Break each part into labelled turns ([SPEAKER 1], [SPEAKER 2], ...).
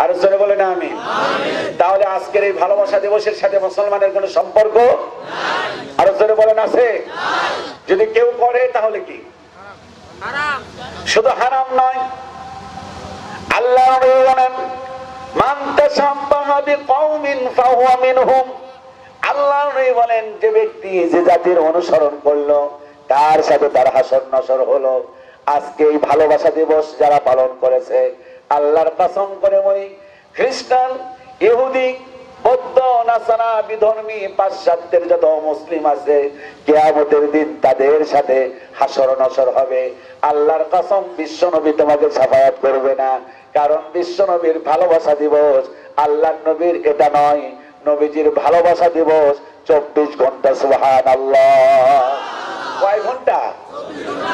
[SPEAKER 1] আর জোরে বলে না আমিন। তাহলে আজকের এই ভালোবাসা দিবসের সাথে মুসলমানের কোনো সম্পর্ক নাই। আর জোরে বলেন আছে? যদি কেউ করে তাহলে কি হারাম? শুধু হারাম নয়, আল্লাহ বলেন মান তাশাব্বাহা বিকওমিন ফাহুয়া মিনহুম। আল্লাহ বলেন যে ব্যক্তি যে জাতির অনুসরণ করলো তার সাথে তার হাসর নাসর হলো। আজকে এই ভালোবাসা দিবস যারা পালন করেছে, আল্লাহর কসম করে বলি, খ্রিস্টান, ইহুদি, বৌদ্ধ, নাসারা, বিধর্মী, পাশ্চাত্যের যত মুসলিম আছে, কিয়ামতের দিন তাদের সাথে হাসর নাসর হবে। আল্লাহর কসম, বিশ্বনবী তোমাকে শাফায়াত করবে না, কারণ বিশ্বনবীর ভালোবাসা দিবস আল্লাহর নবীর এটা নয়, নবীজির ভালোবাসা দিবস 24 ঘন্টা। সুবহানাল্লাহ। কয় ঘন্টা?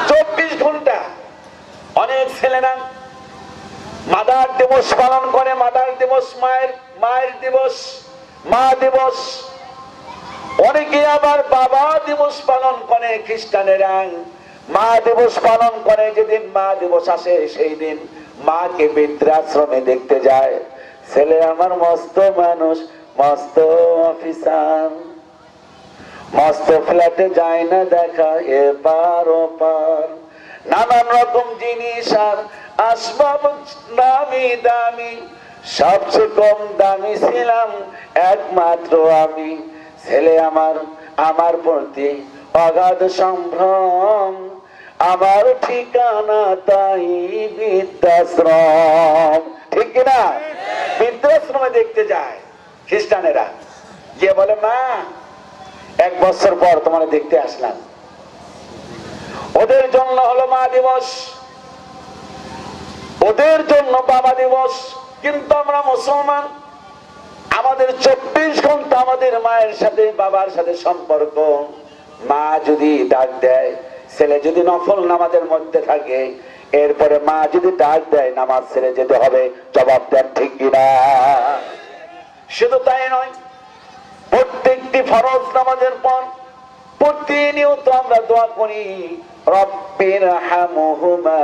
[SPEAKER 1] 24 ঘন্টা। অনেক ছেলেরা মাদার দিবস পালন করে, মাদার দিবস, মায়ের দিবস, মা দিবস। অনেকে আবার বাবা দিবস পালন করে। খ্রিস্টানেরা মা দিবস পালন করে, যেদিন মা দিবস আসে সেই দিন মাকে বৃদ্ধাশ্রমে দেখতে যায়। ছেলে আমার মস্ত মানুষ, মস্ত অফিসার, মস্ত ফ্ল্যাটে যায় না দেখা এপার ওপার, নানান রকম জিনিস আর আসবাব দামি দামি, সবচেয়ে কম দামি ছিলাম একমাত্র আমি। ছেলে আমার প্রতি অগাধ সম্ভ্রম, আমার ঠিকানা তাই বৃদ্ধাশ্রম। ঠিক কিনা? বৃদ্ধাশ্রমে দেখতে যায় খ্রিস্টানেরা, গিয়ে বলে মা 1 বছর পর তোমার দেখতে আসলাম। ওদের জন্য হলো মা দিবস, ওদের জন্য বাবা দিবস। কিন্তু আমরা মুসলমান, আমাদের 24 ঘন্টা আমাদের মায়ের সাথে বাবার সাথে সম্পর্ক। মা যদি ডাক দেয়, ছেলে যদি নফল নামাজের মধ্যে থাকে, এরপরে মা যদি ডাক দেয় নামাজ ছেড়ে যেতে হবে। জবাব দেন ঠিক কিনা? শুধু তাই নয়, প্রত্যেকটি ফরজ নামাজের পর প্রতিনিয়ত আমরা দোয়া করি, রব্বির হামহুমা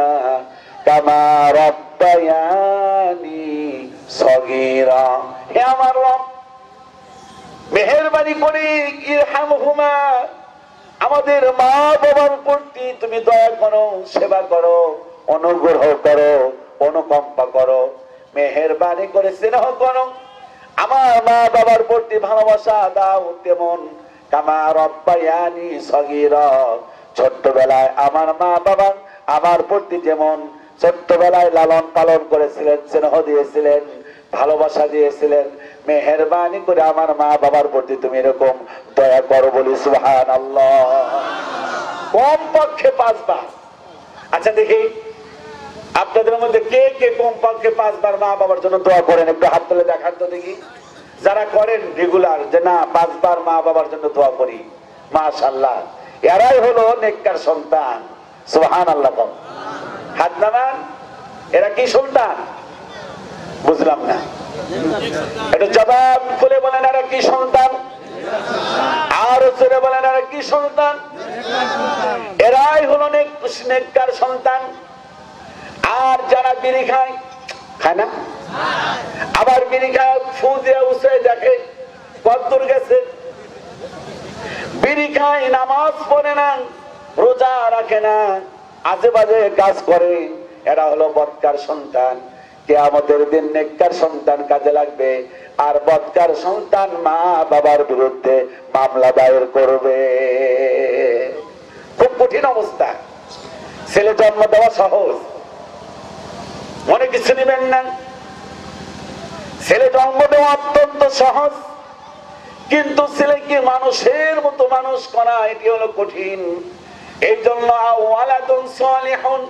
[SPEAKER 1] কামা রব্বায়ানি সগীরা। হে আমার রব, মেহেরবানি করে ইরহামহুমা, আমাদের মা বাবার প্রতি তুমি দয়া করো, সেবা করো, অনুগ্রহ করো, অনুকম্পা করো, মেহেরবানি করে স্নেহ করো। আমার মা বাবার প্রতি ভালোবাসা দাও, তেমন কামা রব্বায়ানি সগীরা, ছোট্টবেলায় আমার মা বাবা আমার প্রতি যেমন ছোট্টবেলায় লালন পালন করেছিলেন, স্নেহ দিয়েছিলেন, ভালোবাসা দিয়েছিলেন, মেহেরবানি করে আমার মা বাবার প্রতি তুমি এরকম দয়া করো। বলি সুবহানাল্লাহ। কমপক্ষে 5 বার। আচ্ছা দেখি আপনাদের মধ্যে কে কে কমপক্ষে 5 বার মা বাবার জন্য দোয়া করেন? একটু হাত তুলে দেখান তো দেখি। যারা করেন রেগুলার, যে না 5 বার মা বাবার জন্য দোয়া করি, মাশাআল্লাহ, এরাই হলো নেককার সন্তান। সুবহানাল্লাহ। হাত নামান। এরা কি সন্তান? বুঝলাম না, এটা জবাব খুলে বলেন, এরা কি সন্তান? আর জোরে বলেন, এরা কি সন্তান? এরাই হলো নেককার সন্তান। আর যারা বিড়ি খায়, খায় না, আবার বিড়ি খায় ফু দিয়ে উঠে দেখে কতদূর গেছে, বিড়ি খায়, নামাজ পড়ে না, রোজা রাখে না, আজে বাজে কাজ করে, এরা হলো বদকার সন্তান। কিয়ামতের দিন নেককার সন্তান কাজে লাগবে, আর বদকার সন্তান মা বাবার বিরুদ্ধে মামলা দায়ের করবে। খুব কঠিন অবস্থা। ছেলে জন্ম দেওয়া সহজ, মনে কিছু নেবেন না। ছেলে জন্ম দেওয়া অত্যন্ত সহজ, কিন্তু ছেলেকে মানুষের মতো মানুষ করা এটি হলো কঠিন। এই জন্য ওয়ালাদুন সালিহুন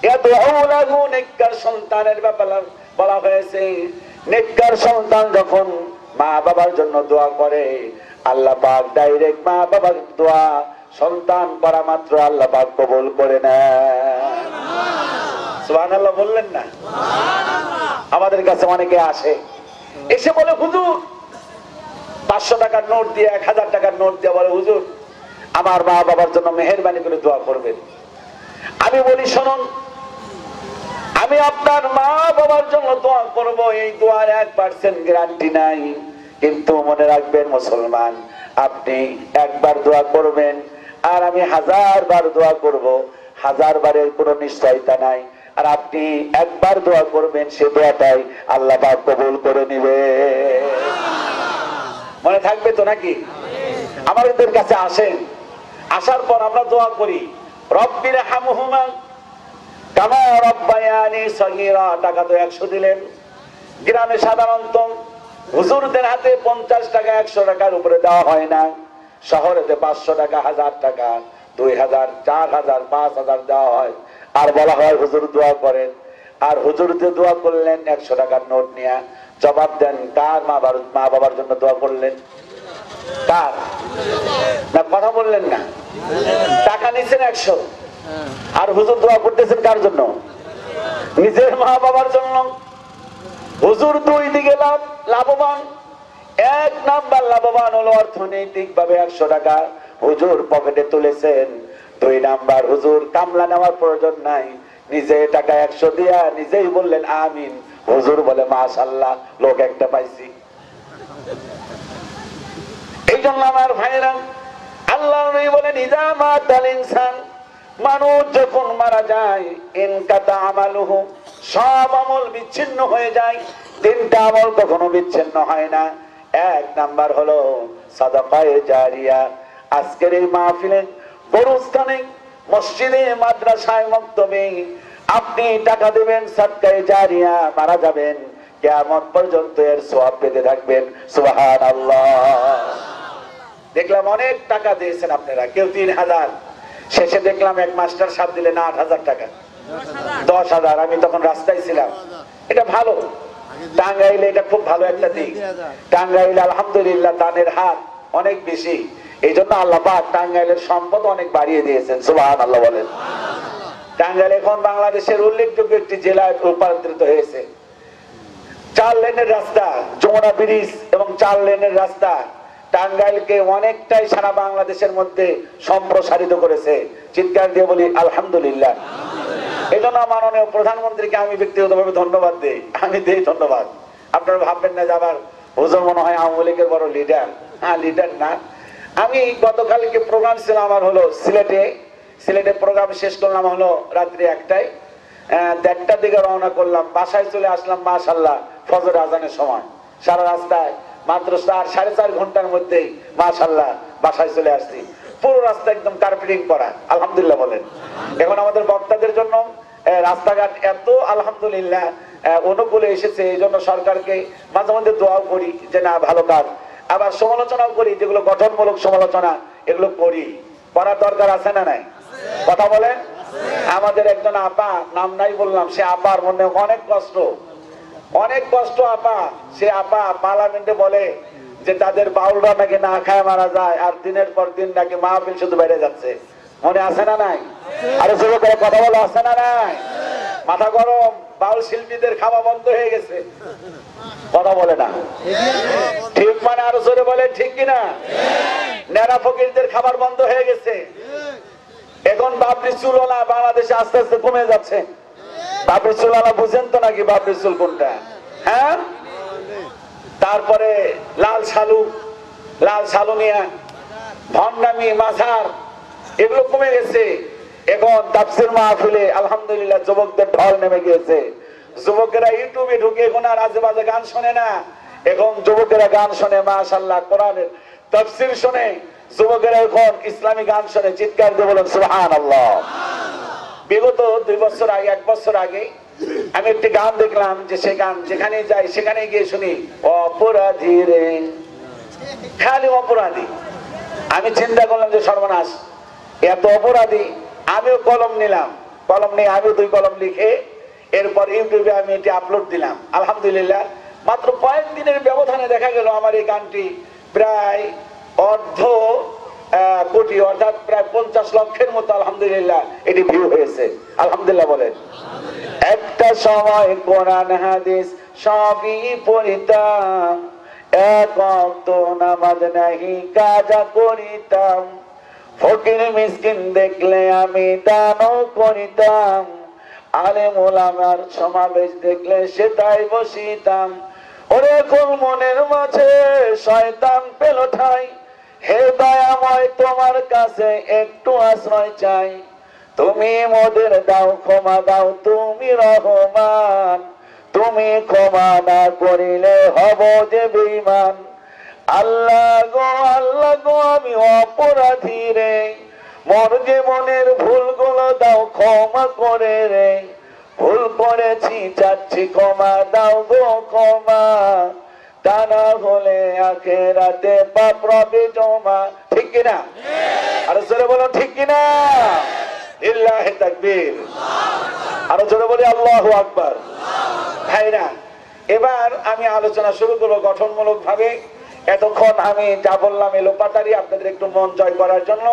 [SPEAKER 1] ইয়াদউ লাহু, নেককার সন্তানের ব্যাপারে বলা হয়েছে, নেককার সন্তান যখন মা বাবার জন্য দোয়া করে, আল্লাহ পাক ডাইরেক্ট মা বাবার দোয়া সন্তান করা মাত্র আল্লাহ পাক কবুল করে নেন। সুবহানাল্লাহ বললেন না? আমাদের কাছে অনেকে আসে, এসে বলে হুজুর 500 টাকার নোট দিয়ে, 1000 টাকার নোট দিয়ে বলে হুজুর আমার মা বাবার জন্য মেহেরবানি করে দোয়া করবেন। আমি বলি শুনুন, আমি আমি আপনার মা বাবার জন্য দোয়া করব, এই দোয়ার 1% গ্যারান্টি নাই। কিন্তু মনে রাখবেন মুসলমান, আপনি একবার দোয়া করবেন আর আমি 1000 বার দোয়া করব, 1000 বারের কোনো নিশ্চয়তা নাই। আর আপনি একবার দোয়া করবেন, সে দোয়াটাই আল্লাহ পাক কবুল করে নিবে। মনে থাকবে তো নাকি? আমাদের কাছে আসেন, আসার পর আমরা দোয়া করি, রব্বির হামহুমা কামা রব্বায়ানি সগীরা। টাকা তো 100 দিলেন। গ্রামে সাধারণত হুজুরদের হাতে 50 টাকা 100 টাকার উপরে দেওয়া হয় না। শহরেতে 500 টাকা, 1000 টাকা, 2000, 4000, 5000 দেওয়া হয়। আর বলা হয় হুজুর দোয়া করেন। আর হুজুরতে দোয়া করলেন 100 টাকার নোট নিয়ে। জবাব দেন, কার মা বাবার জন্য দোয়া করলেন? কার? না কথা বললেন না। টাকা নিছেন 100, আর হুজুর দোয়া করতেছেন কার জন্য? নিজের মা বাবার জন্য। হুজুর দুই দিকে লাভবান। 1 নাম্বার লাভবান হলো অর্থনৈতিক ভাবে 100 টাকা হুজুর পকেটে তুলেছেন। 2 নাম্বার, হুজুর কামলা নেওয়ার প্রয়োজন নাই, নিজে টাকা 100 দিয়া নিজেই বললেন আমিন। হুজুর বলে মাশাআল্লাহ, লোক একটা পাইছি। এই জন্য আমার ভাইরা, আল্লাহ নবী বলেন ইজা মাতাল ইনসান, মানুষ যখন মারা যায়, ইনকাতা আমালুহু, সব আমল বিচ্ছিন্ন হয়ে যায়। 3টা আমল কখনো বিচ্ছিন্ন হয় না। 1 নাম্বার হলো সাদাকায়ে জারিয়া। আজকের এই মাহফিলে, গরুস্থানে, মসজিদে, মাদ্রাসায়, মক্তবে আপনি টাকা দেবেন, সাদকায়ে জারিয়া, মারা যাবেন, কিয়ামত পর্যন্ত এর সওয়াব পেতে থাকবেন। সুবহানাল্লাহ। দেখলাম অনেক টাকা দিয়েছেন আপনারা, কেউ 3000, শেষে দেখলাম এক মাস্টার সাহেব দিলেন 8000 টাকা, 10,000। আমি তখন রাস্তায় ছিলাম। এটা ভালো, টাঙ্গাইলে এটা খুব ভালো একটা দিক। টাঙ্গাইলে আলহামদুলিল্লাহ দানের হার অনেক বেশি। এই জন্য আল্লাহ পাক টাঙ্গাইলের সম্পদ অনেক বাড়িয়ে দিয়েছেন। সুবহানাল্লাহ বলেন। টাঙ্গাইল এখন বাংলাদেশের উল্লেখযোগ্য একটি জেলায় রূপান্তরিত হয়েছে। 4 লেনের রাস্তা, যমুনা ব্রিজ এবং 4 লেনের রাস্তা টাঙ্গাইলকে অনেকটাই সারা বাংলাদেশের মধ্যে সম্প্রসারিত করেছে। চিৎকার দিয়ে বলি আলহামদুলিল্লাহ। এই জন্য মাননীয় প্রধানমন্ত্রীকে আমি ব্যক্তিগতভাবে ধন্যবাদ দিই। আমি দিই ধন্যবাদ। আপনারা ভাববেন না যে আবার হুজুর মনে হয় আওয়ামী লীগের বড় লিডার। হ্যাঁ, লিডার না। আমি গতকালকে প্রোগ্রাম ছিল আমার হলো সিলেটে প্রোগ্রাম শেষ করলাম হলো রাত্রি 1টায়। 1:30টার দিকে রওনা করলাম, বাসায় চলে আসলাম মাশাআল্লাহ ফজর আজানের সময়। সারা রাস্তায় মাত্র 4-4.5 ঘন্টার মধ্যেই মাশাআল্লাহ বাসায় চলে আসছি। পুরো রাস্তা একদম কার্পেটিং করা, আলহামদুলিল্লাহ বলেন। এখন আমাদের বক্তাদের জন্য রাস্তাঘাট এত আলহামদুলিল্লাহ অনুকূলে এসেছে। এই জন্য সরকারকে মাঝে মধ্যে দোয়াও করি যে না ভালো কাজ, আবার সমালোচনাও করি, যেগুলো গঠনমূলক সমালোচনা এগুলো করার দরকার আছে না নাই? কথা বলেন। আমাদের একজন আপা, নাম নাই বললাম, সে আপার মনে অনেক কষ্ট আপা। সে আপা পার্লামেন্টে বলে যে তাদের বাউলরা নাকি না খায় মারা যায়, আর দিনের পর দিন নাকি মাহফিল শুধু বেড়ে যাচ্ছে। মনে আছে না নাই? আরে যুবকেরা কথা বলে আছে না নাই? মাথা গরম, বাউল শিল্পীদের খাওয়া বন্ধ হয়ে গেছে। কথা বলে না ঠিক, মানে আরো জোরে বলে ঠিক কিনা? নেরা ফকিরদের খাবার বন্ধ হয়ে গেছে। এখন বাবরি চুলওয়ালা বাংলাদেশে আস্তে আস্তে কমে যাচ্ছে। বাবরি চুলওয়ালা বুঝেন তো নাকি বাবরি চুল কোনটা? হ্যাঁ, তারপরে লাল সালু মিয়া, ভণ্ডামি, মাঝার, এগুলো কমে গেছে। এখন তাফসীর মাহফিলে আলহামদুলিল্লাহ যুবকদের ঢল নেমে গিয়েছে। যুবকেরা ইউটিউবে ঢুকে এখন আর আজে বাজে গান শোনে না। এখন যুবকেরা গান শোনে মাশাআল্লাহ, কোরআনের তাফসীর শোনে। যুবকেরা এখন ইসলামী গান শোনে। চিৎকার দিয়ে বলেন সুবহানাল্লাহ। বিগত 2 বছর আগে, 1 বছর আগে আমি একটি গান দেখলাম, যে সে গান যেখানে যাই সেখানে গিয়ে শুনি অপরাধী রে, খালি অপরাধী। আমি চিন্তা করলাম যে সর্বনাশ, এত অপরাধী। আমিও কলম নিলাম, কলম নিয়ে আমিও 2 কলম লিখে এরপর ইউটিউবে আমি এটি আপলোড দিলাম। আলহামদুলিল্লাহ মাত্র কয়েকদিনের ব্যবধানে দেখা গেল আমার এই গানটি প্রায় 1.5 কোটি, অর্থাৎ প্রায় 50 লক্ষের মতো আলহামদুলিল্লাহ এটি ভিউ হয়েছে। আলহামদুলিল্লাহ বলেন। একটা সময় কোরআন হাদিস সবই পড়িতাম, এক ওয়াক্ত নামাজ নাহি কাজা করিতাম, ফকির মিসকিন দেখলে আমি দানও করিতাম, আলেম ওলামার সমাবেশ দেখলে সেটাই বসিতাম। ওরে কোন মনের মাঝে শয়তান পেল ঠাই, হে দয়াময় তোমার কাছে একটু আশ্রয় চাই। তুমি মোদের দাও ক্ষমা দাও তুমি রহমান, তুমি ক্ষমা না করিলে হব যে বেঈমান। আল্লাহ গো আমি অপরাধী রে, মোর জীবনের ভুলগুলো দাও ক্ষমা করে রে। ভুল করেছি চাচ্ছি ক্ষমা দাও গো ক্ষমা, তা না হলে আখিরাতে পাপ রবে জমা। ঠিক কিনা? আরো জোরে বলো ঠিক কিনা? লিল্লাহি তাকবীর। আরো জোরে বলি আল্লাহু আকবার। ভাইরা, এবার আমি আলোচনা শুরু করবো গঠনমূলক ভাবে। এতক্ষণ আমি যা বললাম এলোপাতারি আপনাদের একটু মন জয় করার জন্য,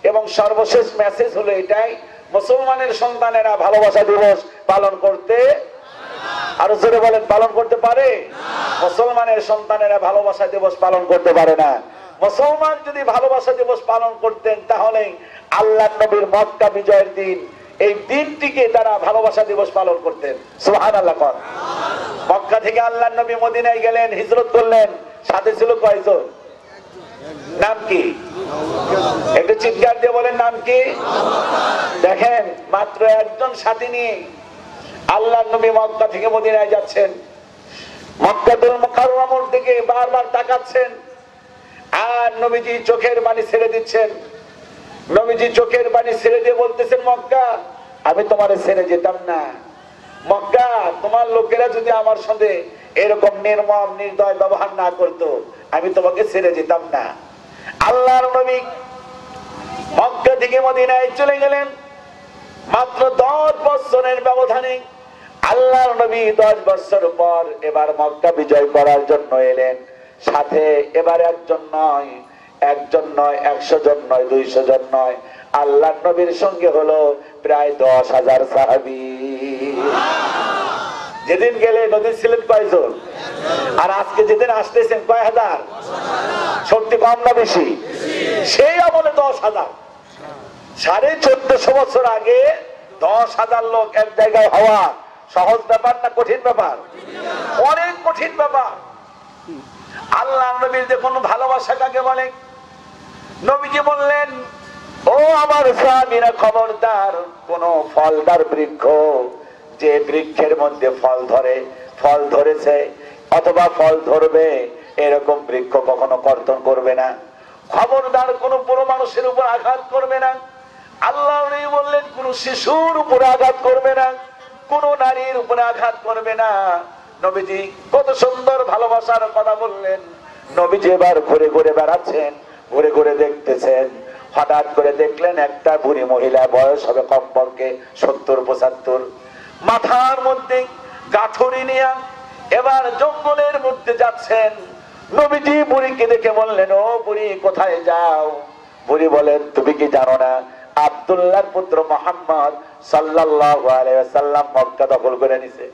[SPEAKER 1] এবং সর্বশেষ মেসেজ হলো এটাই, মুসলমানের সন্তানেরা ভালোবাসা দিবস পালন করতে, আরো জোরে বলেন, পালন করতে পারে? মুসলমানের সন্তানেরা ভালোবাসা দিবস পালন করতে পারে না। মুসলমান যদি ভালোবাসা দিবস পালন করতেন তাহলে আল্লাহর নবীর মক্কা বিজয়ের দিন, এই দিনটিকে তারা ভালোবাসা দিবস পালন করতেন। সুবহানাল্লাহ। মক্কা থেকে আল্লাহর নবী মদিনায় গেলেন, হিজরত করলেন, সাথে ছিল কয়জন? নাম কি? একটু চিৎকার দিয়ে বলেন নাম কি? দেখেন, মাত্র একজন সাথী নিয়ে আল্লাহর নবী মক্কা থেকে মদিনায় যাচ্ছেন। মক্কাতুল মুকাররমার দিকে বারবার তাকাচ্ছেন, আর নবীজি চোখের পানি ছেড়ে দিচ্ছেন। নবীজি চোখের পানি ছেড়ে দিয়ে বলতেছেন, মক্কা আমি তোমারে ছেড়ে যেতাম না। মক্কা তোমার লোকেরা যদি আমার সঙ্গে এরকম নির্মম নির্দয় ব্যবহার না করতো, আমি তোমাকে ছেড়ে যেতাম না। আল্লাহর নবী মক্কা থেকে মদিনায় চলে গেলেন। মাত্র 10 বছরের ব্যবধানে আল্লাহর নবী 10 বছর পর এবার মক্কা বিজয় করার জন্য এলেন। সাথে এবার একজন নয়, 100 জন নয়, 200 জন নয়, আল্লাহর নবীর সঙ্গে হলো প্রায় 10,000 সাহাবী। যেদিন গেলে নদী ছিলেন কয়জন? আর আজকে যেদিন আসতেছেন কয় হাজার? শক্তি কম না বেশি? সেই আমলে 10,000। 1450 বছর আগে 10,000 লোক এক জায়গায় হওয়া সহজ ব্যাপার না কঠিন ব্যাপার? অনেক কঠিন ব্যাপার। আল্লাহ নবীর দেখুন ভালোবাসা কাকে বলে। নবীজি বললেন, ও আমার সাহাবীরা খবরদার, কোন ফলদার বৃক্ষ, যে বৃক্ষের মধ্যে ফল ধরে, ফল ধরেছে অথবা ফল ধরবে এরকম বৃক্ষ কখনো কর্তন করবে না। খবরদার কোন বুড়ো মানুষের উপর আঘাত করবে না। আল্লাহ নবী বললেন, কোন শিশুর উপরে আঘাত করবে না, কোন নারীর উপরে আঘাত করবে না। নবীজি কত সুন্দর ভালোবাসার কথা বললেন। নবীজি এবার ঘুরে ঘুরে বেড়াচ্ছেন, ঘুরে ঘুরে দেখতেছেন। হঠাৎ করে দেখলেন একটা বুড়ি মহিলা, বয়স হবে কমপক্ষে 70-75, মাথার মধ্যে গাঁঠুরি নিয়ে এবার জঙ্গলের মধ্যে যাচ্ছেন। নবীজি বুড়িকে দেখে বললেন, ও বুড়ি কোথায় যাও? বুড়ি বলেন, তুমি কি জানো না আব্দুল্লাহর পুত্র মুহাম্মদ সাল্লাল্লাহু আলাইহি ওয়াসাল্লাম মক্কা দখল করে নিছে?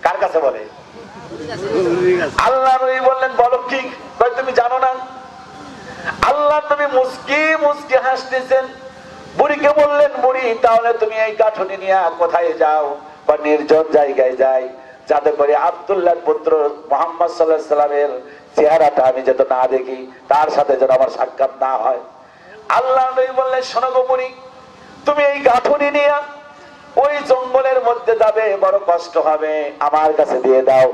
[SPEAKER 1] কার কাছে বলে? আল্লাহ নবী বললেন, বলো কি? কয় তুমি জানো না? আল্লাহ নবী মুস্কি মুস্কি হাসতেছেন। বুড়িকে বললেন, বুড়ি তাহলে তুমি এই গাঁঠুনি নিয়ে কোথায় যাও? বা নির্জন জায়গায় যাই, যাতে করে আব্দুল্লাহর পুত্র মুহাম্মদ সাল্লাল্লাহু আলাইহি ওয়াসাল্লামের চেহারাটা আমি যেন না দেখি, তার সাথে যেন আমার সাক্ষাৎ না হয়। আল্লাহ নবী বললেন, শোনো গো বুড়ি, তুমি এই গাঁঠুনি নিয়ে ওই জঙ্গলের মধ্যে যাবে, বড় কষ্ট হবে, আমার কাছে দিয়ে দাও,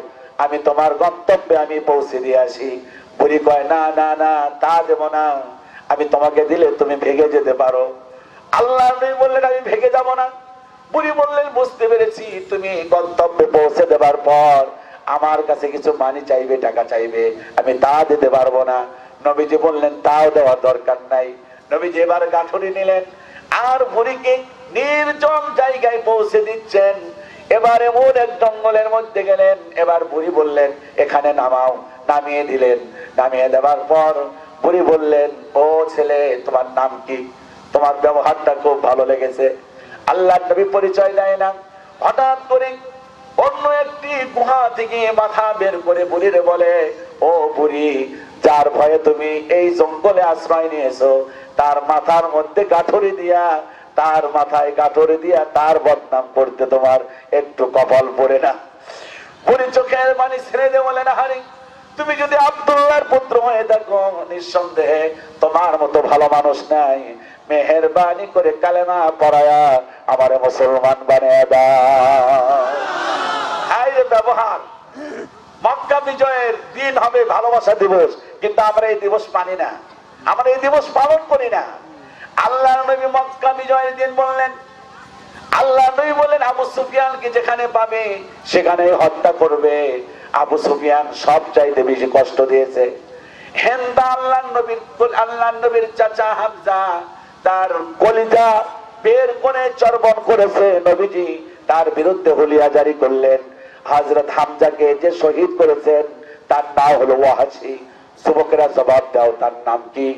[SPEAKER 1] আমি তোমার গন্তব্যে আমি পৌঁছে দিয়ে আসি। বুড়ি কয়, না না না, তা দেব না, আমি তোমাকে দিলে তুমি ভেগে যেতে পারো। আল্লাহ নবী বললেন, আমি ভেগে যাব না। বুড়ি বললেন, বুঝতে পেরেছি, তুমি গন্তব্যে পৌঁছে দেবার পর আমার কাছে কিছু মানি চাইবে, টাকা চাইবে, আমি তা দিতে পারবো না। নবীজি বললেন, তাও দেওয়ার দরকার নাই। নবীজি এবার গাঁঠুরি নিলেন আর বুড়িকে নির্জন জায়গায় পৌঁছে দিচ্ছেন। এবার এমন এক জঙ্গলের মধ্যে গেলেন। এবার বুড়ি বললেন, এখানে নামাও। নামিয়ে দিলেন। নামিয়ে দেওয়ার পর বুড়ি বললেন, ও ছেলে, তোমার নাম কি? তোমার ব্যবহারটা খুব ভালো লেগেছে। আল্লাহর নবী পরিচয় দেয় না। হঠাৎ করে অন্য একটি গুহা থেকে মাথা বের করে বুড়িরে বলে, ও বুড়ি, যার ভয়ে তুমি এই জঙ্গলে আশ্রয় নিয়েছো, তার মাথার মধ্যে গাঁঠুরি দিয়া তার মাথায় গাঁটরে দিয়া তার বদনাম করতে তোমার একটু কপাল পড়ে না? বুড়ি চোখের পানি ছেড়ে দিয়ে বলে না, হারি তুমি যদি আব্দুল্লাহর পুত্র হয়ে দেখো, নিঃসন্দেহে তোমার মতো ভালো মানুষ নাই, মেহেরবানি করে কালেমা পড়ায়া আমারে মুসলমান বানিয়ে দাও। এই যে ব্যবহার, মক্কা বিজয়ের দিন হবে ভালোবাসা দিবস, কিন্তু আমরা এই দিবস মানি না, আমরা এই দিবস পালন করি না। আল্লাহর নবী মক্কা বিজয়ের দিন বললেন, আল্লাহ নবী বলেন আবু সুফিয়ানকে যেখানে পাবে সেখানে হত্যা করবে। আবু সুফিয়ান সব চাইতে বেশি কষ্ট দিয়েছে। হেন্দা আল্লাহর নবীর চাচা হামজা তার কলিজা বের করে চর্বণ করেছে। নবীজি তার বিরুদ্ধে হুলিয়া জারি করলেন। হযরত হামজাকে যে শহীদ করেছেন তার নাম হলো ওয়াহাশী। যুবকেরা জবাব দাও, তার নাম কি?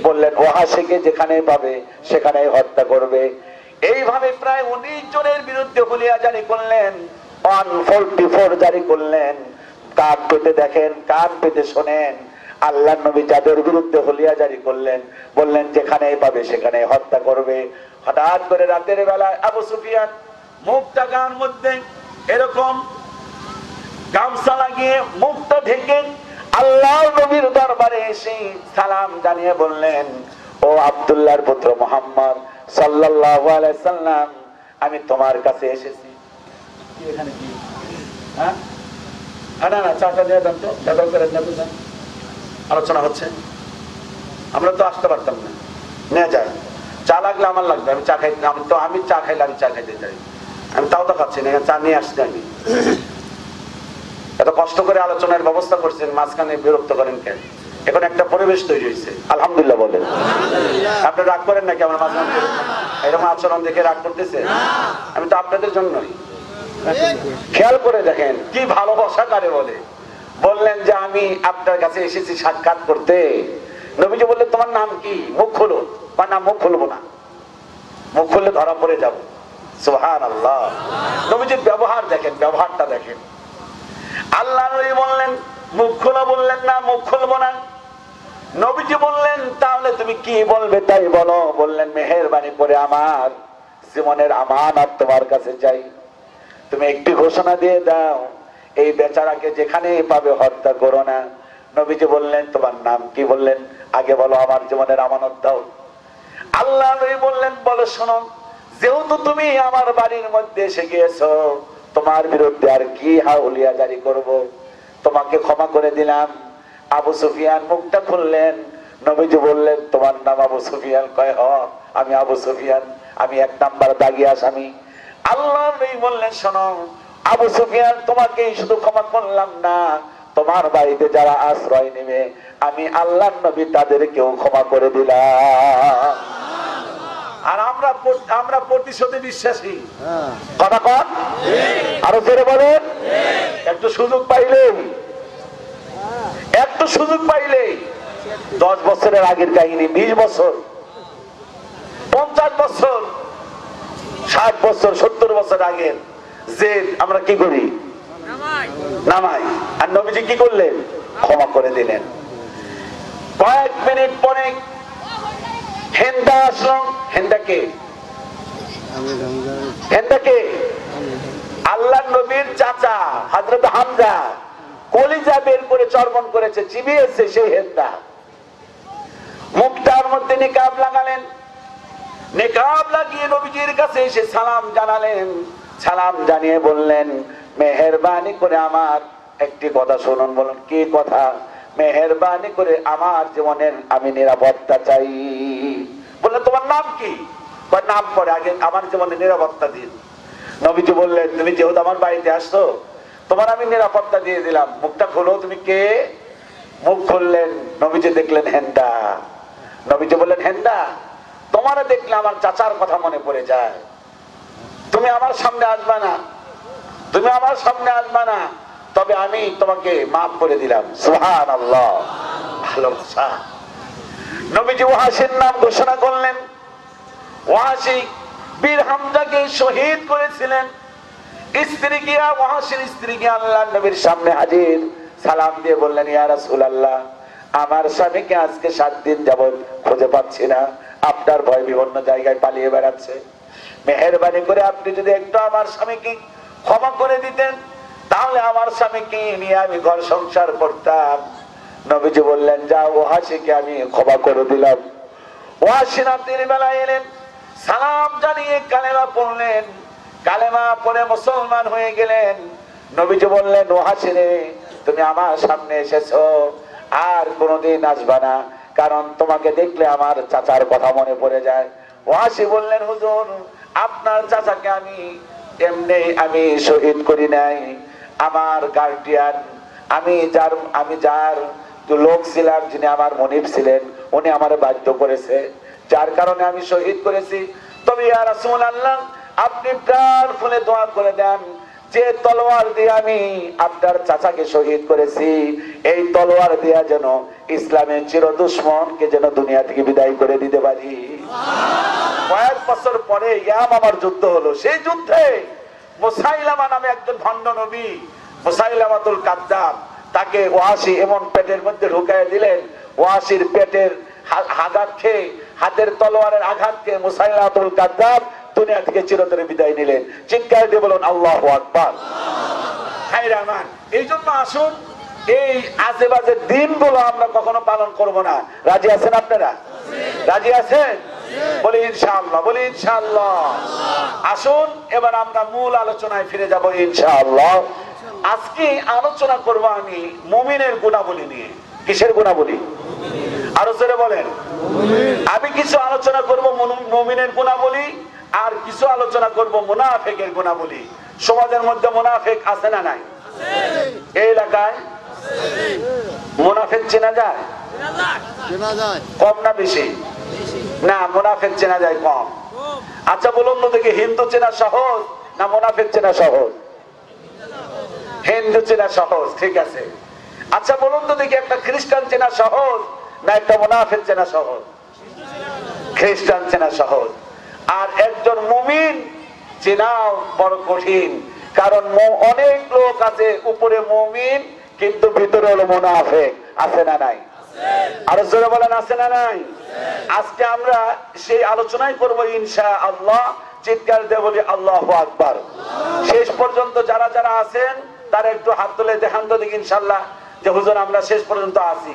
[SPEAKER 1] বললেন ওয়াহাশীকে যেখানে পাবে সেখানে হত্যা করবে। এইভাবে প্রায় 19 জনের বিরুদ্ধে হুলিয়া জারি করলেন, 144 জারি করলেন। কান পেতে দেখেন, কান পেতে শোনেন, আল্লাহর নবী যাদের বিরুদ্ধে হুলিয়া জারি করলেন বললেন যেখানে পাবে সেখানে হত্যা করবে। হঠাৎ করে রাতের বেলায় আবু সুফিয়ান মুখটা গান মধ্যে এরকম গামছা লাগিয়ে মুখটা ঢেকে আল্লাহর নবীর দরবারে এসে সালাম জানিয়ে বললেন, ও আব্দুল্লাহর পুত্র মুহাম্মদ সাল্লাল্লাহু আলাইহি সাল্লাম, আমি তোমার কাছে এসেছি। কি এখানে কি? হ্যাঁ, না না, চাটা দিয়ে দেন তো, দাদা করে দেন। আলোচনা হচ্ছে, আমরা তো আসতে পারতাম না, নিয়ে যায়। চা লাগলে আমার লাগবে, আমি চা খাই, আমি চা খাইলে আমি চা খাইতে চাই, আমি তাও তো খাচ্ছি না, চা নিয়ে আসছি। আমি এত কষ্ট করে আলোচনার ব্যবস্থা করছেন, মাঝখানে বিরক্ত করেন কেন? এখন একটা পরিবেশ তৈরি হয়েছে, আলহামদুলিল্লাহ বলেন। আপনি রাগ করেন নাকি আমার মাঝখানে এরকম আচরণ দেখে রাগ করতেছে? আমি তো আপনাদের জন্যই। খেয়াল করে দেখেন কি ভালোবাসা কারে বলে। বললেন যে আমি আপনার কাছে এসেছি সাক্ষাৎ করতে। নবীজি বললেন তোমার নাম কি? মুখ খুলো। না, মুখ খুলবো না, মুখ খুললে ধরা পড়ে যাবো। সুবহানাল্লাহ। নবীজির ব্যবহার দেখেন, ব্যবহারটা দেখেন। আল্লাহ নবী বললেন মুখ খোলা, বললেন না মুখ খুলবো না। নবীজি বললেন তাহলে তুমি কি বলবে তাই বলো। বললেন মেহেরবানি করে আমার জীবনের আমানত তোমার কাছে চাই, তুমি একটি ঘোষণা দিয়ে দাও, এই বেচারাকে যেখানে পাবে হত্যা করো না। নবীজি বললেন তোমার নাম কি? বললেন আগে বলো আমার জীবনের আমানত দাও। আল্লাহ নবী বললেন বলো শোনো, যেহেতু তুমি আমার বাড়ির মধ্যে এসে গিয়েছো, তোমার বিরুদ্ধে আর কি হুলিয়া জারি করব, তোমাকে ক্ষমা করে দিলাম। আবু সুফিয়ান মুখটা খুললেন। নবীজি বললেন তোমার নাম আবু সুফিয়ান? কয় হ, আমি আবু সুফিয়ান, আমি 1 নাম্বার দাগী আসামি। আল্লাহ নবী বললেন শোনো আবু সুফিয়ান, তোমাকে শুধু ক্ষমা করলাম না, তোমার বাড়িতে যারা আশ্রয় নেবে আমি আল্লাহর নবী তাদেরকেও ক্ষমা করে দিলাম। আর আমরা প্রতিশোধে বিশ্বাসী। কথা কন, আরো জোরে বলেন। একটু সুযোগ পাইলেই, একটু সুযোগ পাইলেই 10 বছরের আগের কাহিনী, 20 বছর, 50 বছর, 60 বছর, 70 বছর আগের যে আমরা কি করি? নামাই। আর নবীজি কি করলেন? ক্ষমা করে দিলেন। কয়েক মিনিট পরে হেন্দা আসলো। হেন্দাকে হেন্দাকে আল্লাহর নবীর চাচা হযরত হামজা কলিজা বের করে চর্বণ করেছে, চিবিয়েছে সেই হেন্দা। মুখটার মধ্যে নিকাব লাগালেন। নিকাব লাগিয়ে নবীজির কাছে এসে সালাম জানালেন। সালাম জানিয়ে বললেন মেহেরবানি করে আমার একটি কথা শুনুন। বলুন কি কথা? মেহেরবানি করে আমার জীবনের আমি নিরাপত্তা চাই। বললেন তোমার নাম কি? নাম পরে আগে আমার জীবনে নিরাপত্তা দিন। নবীজি বললেন তুমি যেহেতু আমার বাড়িতে আসছো, তোমার আমি নিরাপত্তা দিয়ে দিলাম, মুখটা খোলো, তুমি কে? মুখ খুললেন। নবীজি দেখলেন হেন্দা। নবীজি বললেন হেন্দা, তোমার দেখলে আমার চাচার কথা মনে পড়ে যায়, তুমি আমার সামনে আসবা না, তুমি আমার সামনে আসবা না, তবে আমি তোমাকে মাফ করে দিলাম। সুবহানাল্লাহ, ভালোবাসা। নবীজি ওয়াহাশীর নাম ঘোষণা করলেন। ওয়াহাশী বীর হামজাকে শহীদ করেছিলেন। স্ত্রী গিয়া, ওয়াহাশীর স্ত্রী গিয়া আল্লাহর নবীর সামনে হাজির। সালাম দিয়ে বললেন ইয়া রাসূলুল্লাহ, আমার স্বামীকে আজকে 7 দিন যাবত খুঁজে পাচ্ছি না, আপনার ভয় বিভিন্ন জায়গায় পালিয়ে বেড়াচ্ছে। মেহেরবানি করে আপনি যদি একটু আমার স্বামীকে ক্ষমা করে দিতেন, তাহলে আমার স্বামীকে নিয়ে আমি ঘর সংসার করতাম। নবীজি বললেন, যাও ওয়াসিকে আমি ক্ষমা করে দিলাম। ওয়াসি রাতের বেলায় এলেন, সালাম জানিয়ে কালেমা পড়লেন। কালেমা পড়ে মুসলমান হয়ে গেলেন। নবীজি বললেন, ওয়াসি রে, তুমি আমার সামনে এসেছো, আর কোনোদিন আসবা না, কারণ তোমাকে দেখলে আমার চাচার কথা মনে পড়ে যায়। ওয়াসি বললেন, হুজুর, আপনার চাচাকে আমি এমনি শহীদ করি নাই। আমার গার্ডিয়ান, আমি যার লোক ছিলাম, যিনি আমার মনিব ছিলেন, উনি আমার বাধ্য করেছে, যার কারণে আমি শহীদ করেছি। তবে ইয়া রাসূলুল্লাহ, আপনি প্রাণ খুলে দোয়া করে দেন, যে তলোয়ার দিয়ে আমি আপনার চাচাকে শহীদ করেছি, এই তলোয়ার দিয়া যেন ইসলামের চির দুশ্মনকে যেন দুনিয়া থেকে বিদায় করে দিতে পারি। কয়েক বছর পরে ইয়ামামার যুদ্ধ হলো। সেই যুদ্ধে মুসাইলামা নামে একজন ভণ্ড নবী, মুসাইলামাতুল কাযযাব, তাকে ওয়াসি এমন পেটের মধ্যে ঢুকায় দিলেন, ওয়াসির পেটের আঘাত খেয়ে, হাতের তলোয়ারের আঘাত খেয়ে মুসাইলামাতুল কাযযাব দুনিয়া থেকে চিরতরে বিদায় নিলেন। চিৎকার দিয়ে বলুন আল্লাহু আকবার। হায় রহমান, এই জন্য আসুন, এই আজে বাজে দিনগুলো আমরা কখনো পালন করব না। রাজি আছেন আপনারা? রাজি আছেন? বলি ইনশাআল্লাহ, বলি ইনশাআল্লাহ। আসুন এবার আমরা মূল আলোচনায় ফিরে যাব ইনশাআল্লাহ। আজকে আলোচনা করব আমি মুমিনের গুণাবলী নিয়ে। কিসের গুণাবলী? আরো জোরে বলেন। আমি কিছু আলোচনা করব মুমিনের গুণাবলী, আর কিছু আলোচনা করব মুনাফিকের গুণাবলী। সমাজের মধ্যে মুনাফিক আছে না নাই? এই এলাকায় মুনাফিক চেনা যায়? কম না বেশি? না, মুনাফিক চেনা যায় কম। আচ্ছা বলুন তো দেখি, হিন্দু চেনা সহজ না মুনাফিক চেনা সহজ? হিন্দু চেনা সহজ, ঠিক আছে। আচ্ছা বলুন তো দেখি, একটা খ্রিস্টান চেনা সহজ না একটা মুনাফিক চেনা সহজ? খ্রিস্টান চেনা সহজ। আর একজন মুমিন চেনাও বড় কঠিন, কারণ অনেক লোক আছে উপরে মুমিন কিন্তু ভিতরে হলো মুনাফিক। আছে না নাই? আরো জোরে বলেন, আছে না নাই? আজকে আমরা সেই আলোচনাই করব ইনশাআল্লাহ। চিৎকার দিয়ে বলি আল্লাহু আকবার। শেষ পর্যন্ত যারা যারা আছেন তারা একটু হাত তুলে দেখান তো দেখি ইনশাআল্লাহ, যে হুজুর আমরা শেষ পর্যন্ত আছি।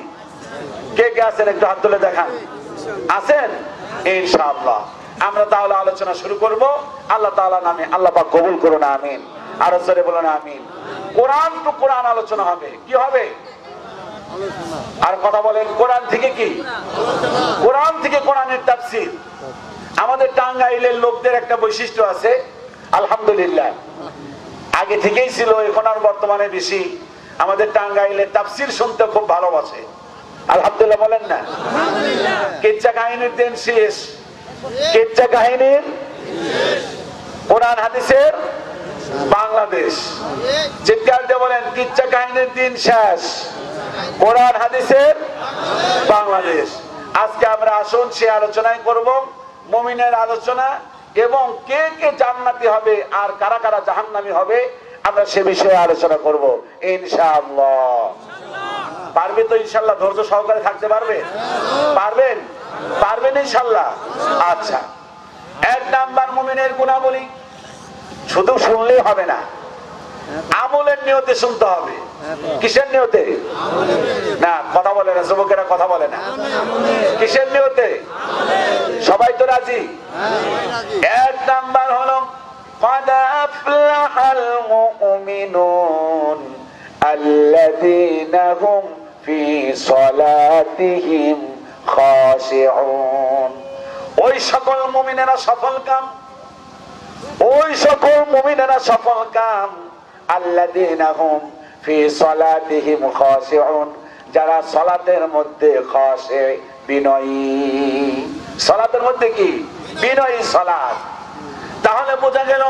[SPEAKER 1] কে কে আছেন একটু হাত তুলে দেখান। আছেন? ইনশাআল্লাহ আমরা তাহলে আলোচনা শুরু করব। আল্লাহ তাআলা নামে, আল্লাহ পাক কবুল করুন, আমিন। আরো জোরে বলেন আমিন। কোরআন টু কোরআন আলোচনা হবে। কি হবে? আর কথা বলেন, কোরআন থেকে কি? কোরআন থেকে কোরআনের তাফসীর। আমাদের টাঙ্গাইলের লোকদের একটা বৈশিষ্ট্য আছে, আলহামদুলিল্লাহ, আগে থেকেই ছিল, এখন আর বর্তমানে বেশি। আমাদের টাঙ্গাইলের তাফসীর শুনতে খুব ভালোবাসে। আলহামদুলিল্লাহ বলেন না? কিচ্ছা কাহিনীর দিন শেষ, কিচ্ছা কাহিনীর, কোরআন হাদিসের বাংলাদেশ। চিৎকার দিয়ে বলেন, কিচ্ছা কাহিনীর দিন শেষ, কোরআন হাদিসের বাংলাদেশ। আজকে আমরা আসুন সে আলোচনায় করব, মুমিনের আলোচনা, এবং কে কে জান্নাতি হবে আর কারা কারা জাহান্নামী হবে আমরা সে বিষয়ে আলোচনা করব ইনশাআল্লাহ। পারবে তো ইনশাআল্লাহ? ধৈর্য সহকারে থাকতে পারবে? পারবেন? পারবেন ইনশাআল্লাহ? আচ্ছা, এক নাম্বার মুমিনের গুণাবলী, শুধু শুনলেই হবে না, আমলের নিয়তে শুনতে হবে। কিসের নিয়তে? না, কথা বলে না, যুবকেরা কথা বলে না। কিসের নিয়তে? সবাই তো রাজি? এক নাম্বার হলো قد أفلح المؤمنون الذين هم في صلاتهم خاشعون। ওই সকল মুমিনেরা সফল কাম, ওই সকল মুমিনেরা সফল কাম, আল্লাযীনা হুম ফি সালাতিহিম খাশিউন, যারা সালাতের মধ্যে খাশে, বিনয়ী। সালাতের মধ্যে কি? বিনয়ী সালাত। তাহলে বোঝা গেল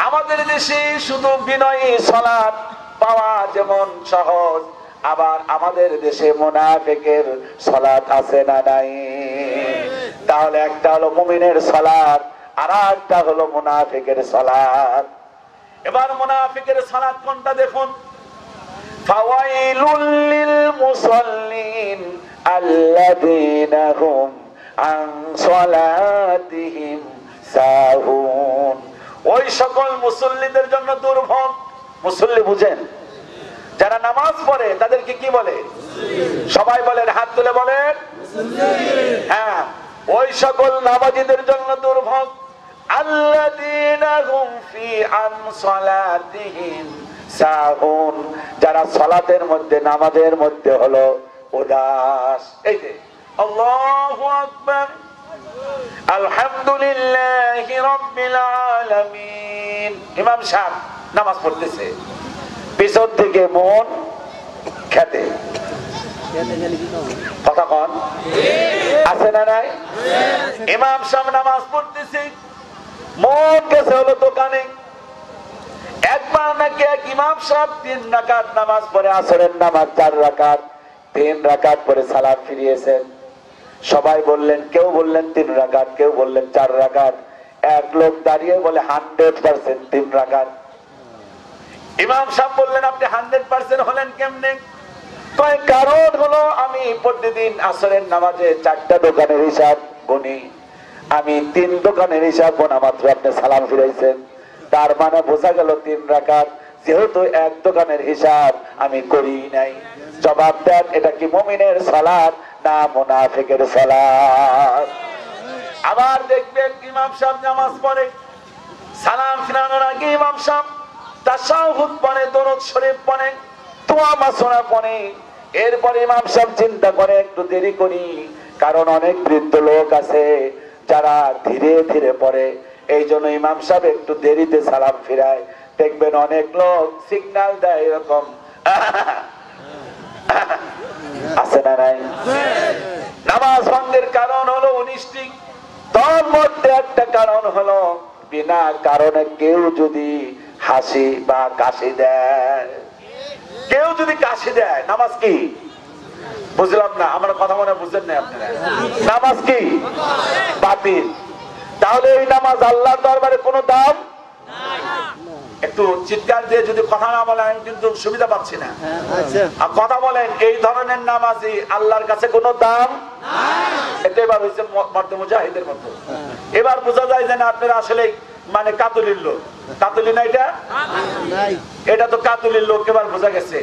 [SPEAKER 1] আমাদের দেশে শুধু বিনয়ী সালাত পাওয়া যেমন সহজ, আবার আমাদের দেশে মুনাফিকের সালাত আছে না নাই? তাহলে একটা হলো মুমিনের সালাত, আর একটা হলো মুনাফিকের সালাত। এবার মুনাফিকের সালাত কোনটা দেখুন, ফাওয়াইলুল লিল মুসাল্লিন আল্লাযীনা হুম আন সালাতিহিম সাহুন। ওই সকল মুসল্লিদের জন্য দুর্ভোগ। মুসল্লি বুঝেন, যারা নামাজ পড়ে তাদেরকে কি বলে? সবাই বলেন, হাত তুলে বলেন। হ্যাঁ, ওই সকল নামাজীদের জন্য দুর্ভোগ। আল্লাযীনা হুম ফি আন সালাতিহিম সাহুন, যারা সালাতের মধ্যে, নামাজের মধ্যে হলো উদাস। এই যে আল্লাহু আকবার, আলহামদুলিল্লাহি রাব্বিল আলামিন। ইমাম সাহেব নামাজ পড়তেছে, পিছন থেকে মন খেতে। কথা কন আছে না নাই? ইমাম সাহেব নামাজ পড়তেছে, মন গেছে হলো দোকানে। একবার নাকি এক ইমাম সাহেব 3 রাকাত নামাজ পড়ে, আসরের নামাজ 4 রাকাত, 3 রাকাত পরে সালাম ফিরিয়েছেন। সবাই বললেন, কেউ বললেন 3 রাকাত, কেউ বললেন 4 রাকাত। এক লোক দাঁড়িয়ে বলে 100% 3 রাকাত। ইমাম সাহেব বললেন, আপনি 100% হলেন কেমনে? কয়, কারণ হলো আমি প্রতিদিন আসরের নামাজে 4টা দোকানের হিসাব গুনি, আমি 3 দোকানের হিসাব গোনা মাত্র আপনি সালাম ফিরাইছেন, তার মানে বোঝা গেল 3 রাকাত। যেহেতু এক দোকানের হিসাব আমি করি নাই, জবাব দেন, এটা কি মুমিনের সালাত না মুনাফিকের সালাত? আবার দেখবেন ইমাম সাহেব নামাজ পড়ে, সালাম ফিরানোর আগে ইমাম সাহেব তাশাহুদ পড়ে, দরুদ শরীফ পড়ে, দোয়া মাসনা পড়ে। এরপর ইমাম সাহেব চিন্তা করে একটু দেরি করি, কারণ অনেক বৃদ্ধ লোক আছে যারা ধীরে ধীরে পড়ে, এই জন্য ইমাম সাহেব একটু দেরিতে সালাম ফিরায়। দেখবেন অনেক লোক সিগন্যাল দেয় এরকম আছে না নাই? নামাজ ভঙ্গের কারণ হলো 19টি, তার মধ্যে একটা কারণ হলো বিনা কারণে কেউ যদি হাসি বা কাশি দেয়। কেউ যদি কাশি দেয়, নামাজ কি? বুঝলাম না, আমার কথা মনে বুঝেন না আপনারা? নামাজ কি? বাতিল। তাহলে এই নামাজ আল্লাহর দরবারে কোনো দাম একটু চিৎকার দিয়ে যদি কথা না বলেন আমি কিন্তু সুবিধা পাচ্ছি না। আর কথা বলেন, এই ধরনের নামাজই আল্লাহর কাছে কোনো দাম এটা এবার হয়েছে মর্দে মুজাহিদের মতো। এবার বোঝা যায় যে না আপনারা আসলে মানে কাতুলির লোক। কাতুলি না এটা? এটা তো কাতুলির লোক, এবার বোঝা গেছে।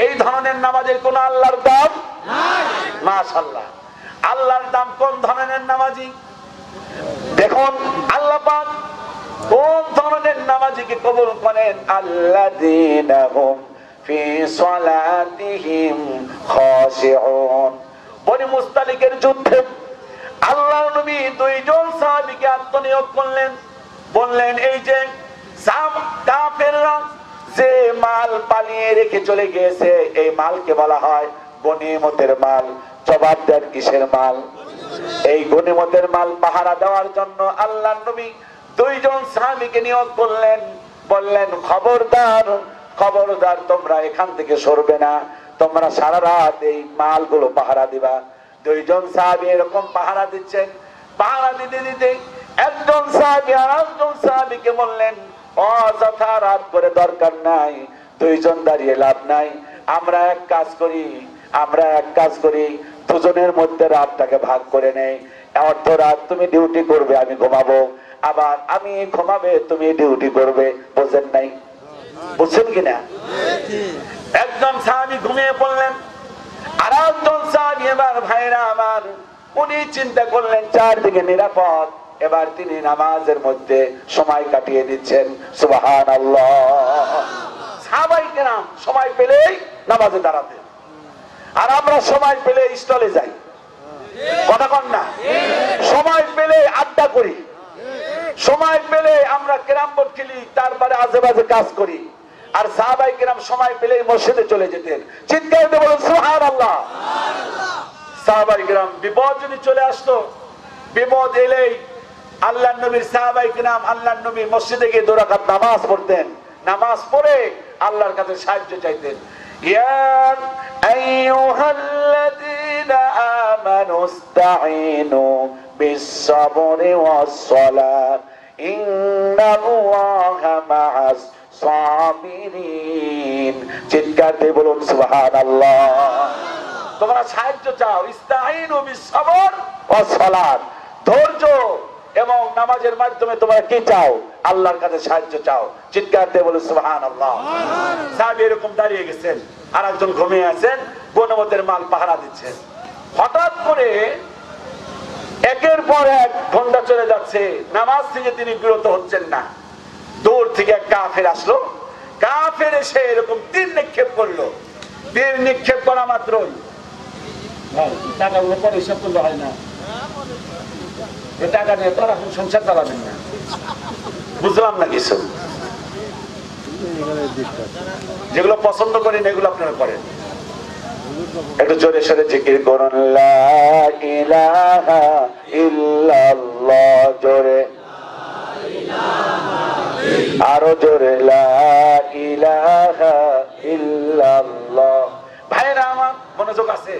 [SPEAKER 1] এই ধরনের নামাজের কোন আল্লাহর দাম নাই। মাশাআল্লাহ, আল্লাহর দাম কোন ধরনের নামাজি? দেখুন আল্লাহ পাক কোন ধরনের নামাজিকে কবুল করেন? আল্লাযীনা হুম ফি সালাতিহিম খাশিউন। বনি মুস্তালিকের যুদ্ধে আল্লাহর নবী 2 জন সাহাবীকে আত্মনিয়োগ করলেন। বললেন, এই যে কাফেররা যে মাল পালিয়ে রেখে চলে গিয়েছে, এই মালকে বলা হয় গনিমতের মাল। জবাব দেন, কিসের মাল? এই গনিমতের মাল পাহারা দেওয়ার জন্য আল্লাহর নবী 2 জন সাহাবীকে নিয়োগ করলেন। বললেন, খবরদার খবরদার, তোমরা এখান থেকে সরবে না, তোমরা সারা রাত এই মালগুলো পাহারা দিবা। 2 জন সাহাবী এরকম পাহারা দিচ্ছেন। পাহারা দিতে দিতে একজন সাহাবী আরেকজন সাহাবীকে বললেন, অযথা রাত করে দরকার নাই, 2 জন দাঁড়িয়ে লাভ নাই, আমরা এক কাজ করি, দুজনের মধ্যে রাতটাকে ভাগ করে নেই। অর্ধ রাত তুমি ডিউটি করবে, আমি ঘুমাবো, আবার আমি ঘুমাবে, তুমি ডিউটি করবে। বুঝেন নাই? বুঝছেন কিনা? একজন সাহাবী ঘুমিয়ে পড়লেন, আর একজন সাহাবী এবার ভাইরা আমার উনি চিন্তা করলেন চারদিকে নিরাপদ, এবার তিনি নামাজের মধ্যে সময় কাটিয়ে দিচ্ছেন। সুবহানাল্লাহ। সাহাবায়ে কেরাম সময় পেলেই নামাজে দাঁড়াতেন, আর আমরা সময় পেলে স্টলে যাই। কথা কন না? সময় পেলে আড্ডা করি, সময় পেলে আমরা ক্যারাম বোর্ড খেলি, তারপরে আজেবাজে কাজ করি। আর সাহাবায়ে কেরাম সময় পেলেই মসজিদে চলে যেতেন। চিৎকার দিয়ে বলুন সুবহানাল্লাহ। সাহাবায়ে কেরাম বিপদ যদি চলে আসতো, বিপদ এলেই আল্লাহর নবীর সাহাবায়ে কেরাম আল্লাহর নবী মসজিদে গিয়ে 2 রাকাত নামাজ পড়তেন। নামাজ পড়ে আল্লাহর কাছে সাহায্য চাইতেন। ইয়া আইয়ুহাল্লাযীনা আমানু ইসতাঈনু বিস-সাবরি ওয়াস-সালাত ইন্নাল্লাহা মা'আস সাবিরিন। চিৎকার দিয়ে বলুন সুবহানাল্লাহ। তোমরা সাহায্য চাও, ইসতাঈনু বিস-সাবর ওয়াসসালাত, ধৈর্য এবং নামাজের মাধ্যমে তোমরা কি চাও? আল্লাহর কাছে সাহায্য চাও। চিৎকার দিয়ে বলে সুবহানাল্লাহ। সাহাবী এরকম দাঁড়িয়ে গেছেন, আর একজন ঘুমিয়ে আছেন, গনিমতের মাল পাহারা দিচ্ছেন। হঠাৎ করে একের পর এক ঘন্টা চলে যাচ্ছে, নামাজ থেকে তিনি বিরত হচ্ছেন না। দূর থেকে এক কাফের আসলো, কাফের এসে এরকম তীর নিক্ষেপ করলো। তীর নিক্ষেপ করা মাত্রই টাকাগুলো পরে হিসাব করলে হয় না, টাকা নিয়ে তো এখন সংসার চালাবেন না। বুঝলাম না কিছু, যেগুলো পছন্দ করেন এগুলো আপনারা করেন। একটু জোরে সোরে জিকির করুন, লা ইলাহা ইল্লাল্লাহ, জোরে আরো জোরে, লা ইলাহা ইল্লাল্লাহ। ভাইরা আমার মনোযোগ আছে?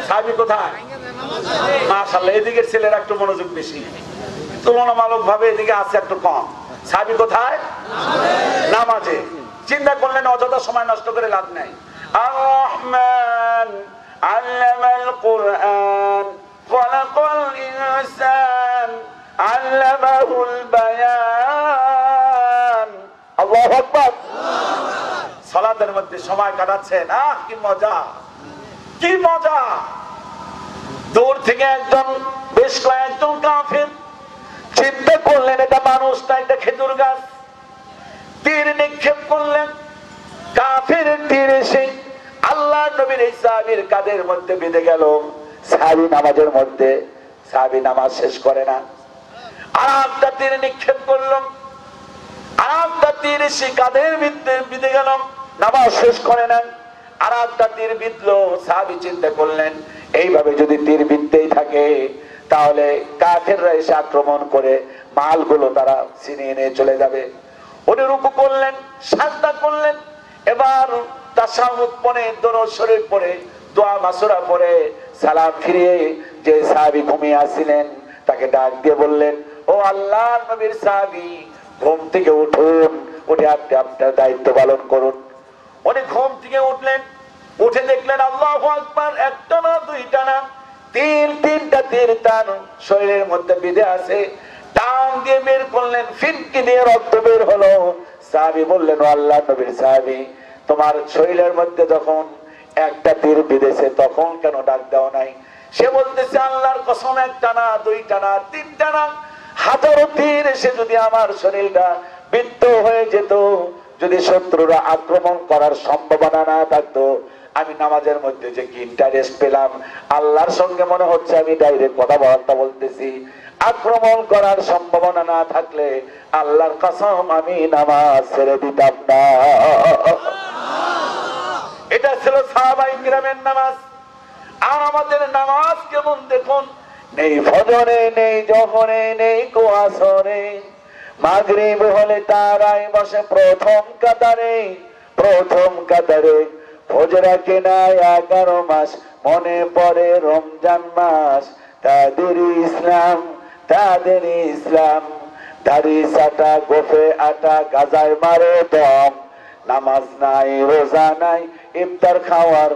[SPEAKER 1] সাহাবী কোথায়? মাশাআল্লাহ, এদিকের ছেলেরা একটু মনোযোগ বেশি, তুলনামূলক ভাবে এদিকে আছে একটু কম। সাহাবী কোথায়? নামাজে। চিন্তা করলেন অযথা সময় নষ্ট করে লাভ নাই। আর রহমান আল্লামাল কুরআন খলাকাল ইনসান আল্লামাহুল বায়ান। আল্লাহু আকবার। সালাতের মধ্যে সময় কাটাচ্ছেন, আহ কি মজা, কি মজা। দূর থেকে একজন, বেশ কয়েকজন কাফের চিন্তা করলেন এটা মানুষ না, এটা খেজুর গাছ। তীর নিক্ষেপ করলেন, কাফের তীর এসে আল্লাহ নবীর এই সাহাবীর কাঁধের মধ্যে বেঁধে গেল। সাহাবী নামাজের মধ্যে, সাহাবী নামাজ শেষ করে না, আর একটা তীর নিক্ষেপ করল, আর একটা তীর এসে কাঁধের মধ্যে বেঁধে গেল, নামাজ শেষ করে না, আর একটা তীর বিঁধলো। সাহাবী চিন্তা করলেন এইভাবে যদি তীর বিঁধতেই থাকে তাহলে কাফেররা এসে আক্রমণ করে মালগুলো তারা ছিনিয়ে নিয়ে চলে যাবে। উনি রুকু করলেন, সাজদা করলেন, এবার তাশাহুদ পড়ে, দরুদ শরীফ পড়ে, দোয়া মাসুরা পড়ে সালাম ফিরিয়ে যে সাহাবী ঘুমিয়ে আসছিলেন তাকে ডাক দিয়ে বললেন, ও আল্লাহর নবীর সাহাবী, ঘুম থেকে উঠুন, উঠে আপনি আপনার দায়িত্ব পালন করুন। উনি ঘুম থেকে উঠলেন, উঠে দেখলেন আল্লাহু আকবার, একটা না দুইটা না, তিনটা তীর তার শরীরের মধ্যে বিঁধে আছে। টান দিয়ে বের করলেন, ফিনকি দিয়ে রক্ত বের হলো। সাহাবী বললেন, ও আল্লাহর নবীর সাহাবী, তোমার শরীরের মধ্যে যখন একটা তীর বিঁধেছে তখন কেন ডাক দাও নাই? সে বলতেছে, আল্লাহর কসম, একটা না দুইটা না তিনটা না, হাজারো তীর এসে যদি আমার শরীরটা বিদ্ধ হয়ে যেত, যদি শত্রুরা আক্রমণ করার সম্ভাবনা না থাকতো, আমি নামাজের মধ্যে যে কি ইন্টারেস্ট পেলাম, আল্লাহর সঙ্গে মনে হচ্ছে আমি ডাইরেক্ট কথাবার্তা বলতেছি। আক্রমণ করার সম্ভাবনা না থাকলে আল্লাহর কসম আমি নামাজ ছেড়ে দিতাম না। এটা ছিল সাহাবায়ে কিরামের নামাজ। আর আমাদের নামাজ কেমন দেখুন, নেই ফজরে, নেই জোহরে, নেই আসরে, মাগরিব হলে তারাই বসে প্রথম কাতারে, প্রথম কাতারে। ফজরা কেনা 11 মাস, মনে পড়ে রমজান মাস, তাদের ইসলাম, তাদের ইসলাম। দাড়ি সাটা, গোফে আটা, গাজায় মারে দম, নামাজ নাই, রোজা নাই, ইফতার খাওয়ার,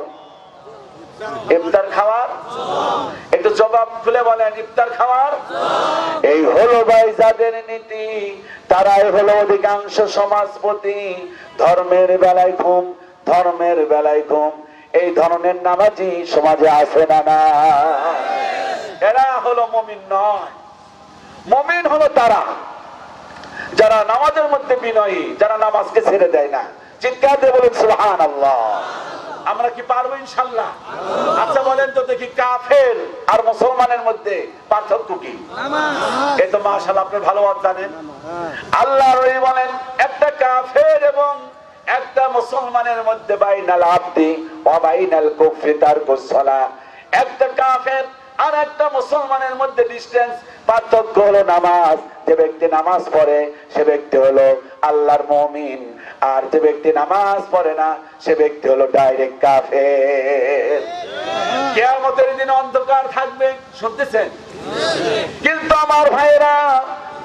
[SPEAKER 1] ইফতার খাওয়ার, একটু জবাব খুলে বলেন, ইফতার খাওয়ার। এই হলো ভাই যাদের নীতি, তারাই হলো অধিকাংশ সমাজপতি। ধর্মের বেলায় ঘুম, ধর্মের বেলায় ঘুম, এই ধরনের নামাজি সমাজে আছে না? না, এরা হলো মুমিন নয়। মুমিন হলো তারা যারা নামাজের মধ্যে বিনয়ী, যারা নামাজকে ছেড়ে দেয় না। চিৎকার দিয়ে বলেন সুবহানাল্লাহ। আমরা কি পারবো ইনশাআল্লাহ? আচ্ছা বলেন তো দেখি, কাফের আর মুসলমানের মধ্যে পার্থক্য কি? এই তো মাশাআল্লাহ আপনি ভালো জানেন। আল্লাহর ওলি বলেন, একটা কাফের এবং একটা মুসলমানের মধ্যে বাইনাল আবদি ওয়া বাইনাল কুফরি তারকুস সালাহ। একটা কাফের আর একটা মুসলমানের মধ্যে ডিসটেন্স, পার্থক্য হলো নামাজ। যে ব্যক্তি নামাজ পড়ে সে ব্যক্তি হলো আল্লাহর মুমিন, আর যে ব্যক্তি নামাজ পড়ে না সে ব্যক্তি হলো ডাইরেক্ট কাফের। কিয়ামতের দিন অন্ধকার থাকবে, শুনতেছেন? কিন্তু আমার ভাইরা,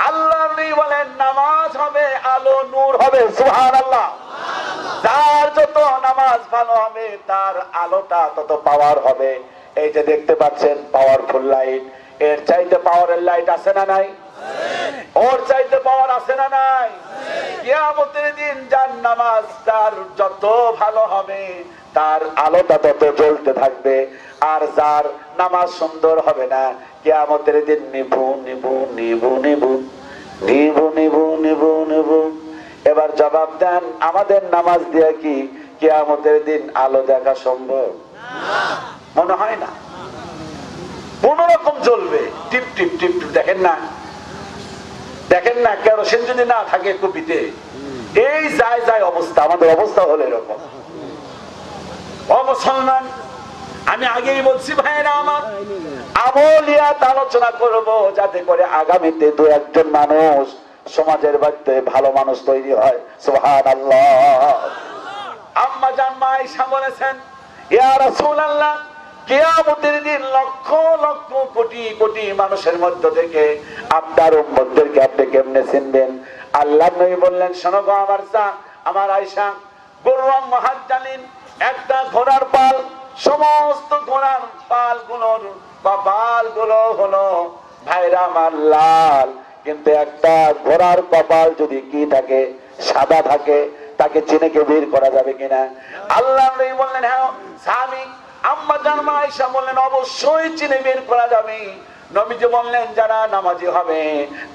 [SPEAKER 1] আল্লাহর নবী বলেন নামাজ হবে আলো, নূর হবে। সুবহানাল্লাহ। যার যত নামাজ ভালো হবে তার আলোটা তত পাওয়ার হবে। এই যে দেখতে পাচ্ছেন পাওয়ারফুল লাইট, এর চাইতে পাওয়ারের লাইট আছে না নাই? ওর চাইতে পাওয়ার আছে না নাই? কিয়ামতের দিন যার নামাজ তার যত ভালো হবে তার আলোটা তত জ্বলতে থাকবে, আর যার নামাজ সুন্দর হবে না কিয়ামতের দিন নিভু নিভু নিভু নিভু নিভু নিভু নিভু নিভু। এবার জবাব দেন, আমাদের নামাজ দিয়ে কি কিয়ামতের দিন আলো দেখা সম্ভব? মনে হয় না। কোন রকম জ্বলবে, টিপ টিপ টিপ টিপ। দেখেন না, দেখেন না, কেরোসিন যদি না থাকে কপিতে, এই যায় যায় অবস্থা। আমাদের অবস্থা হলো এরকম। ও মুসলমান, আমি আগেই বলছি ভাইরা আমার, আমলিয়াত আলোচনা করব যাতে করে আগামীতে দু একজন মানুষ সমাজের মধ্যে ভালো মানুষ তৈরি হয়। সুবহানাল্লাহ। আম্মা জান মা আয়েশা বলেছেন, ইয়া রাসূলুল্লাহ, কিয়ামতের দিন লক্ষ লক্ষ কোটি কোটি মানুষের মধ্য থেকে আপনার উম্মতদেরকে আপনি কেমনে চিনবেন? আল্লাহর নবী বললেন, শোনো গো আমার চা, আমার আয়েশা, গুররাম মুহাজ্জালিন, একটা ঘোড়ার পাল, সমস্ত ঘোড়ার পালগুলোর কপালগুলো হলো ভাইরা আমার লাল, কিন্তু একটা ঘোড়ার কপাল যদি কি থাকে, সাদা থাকে, তাকে চিনে কে বের করা যাবে কিনা? আল্লাহর নবী বললেন, হ্যাঁ। সাহাবী আম্মা জান মা আয়েশা বললেন, অবশ্যই চিনে বের করা যাবে। নবীজি বললেন, যারা নামাজি হবে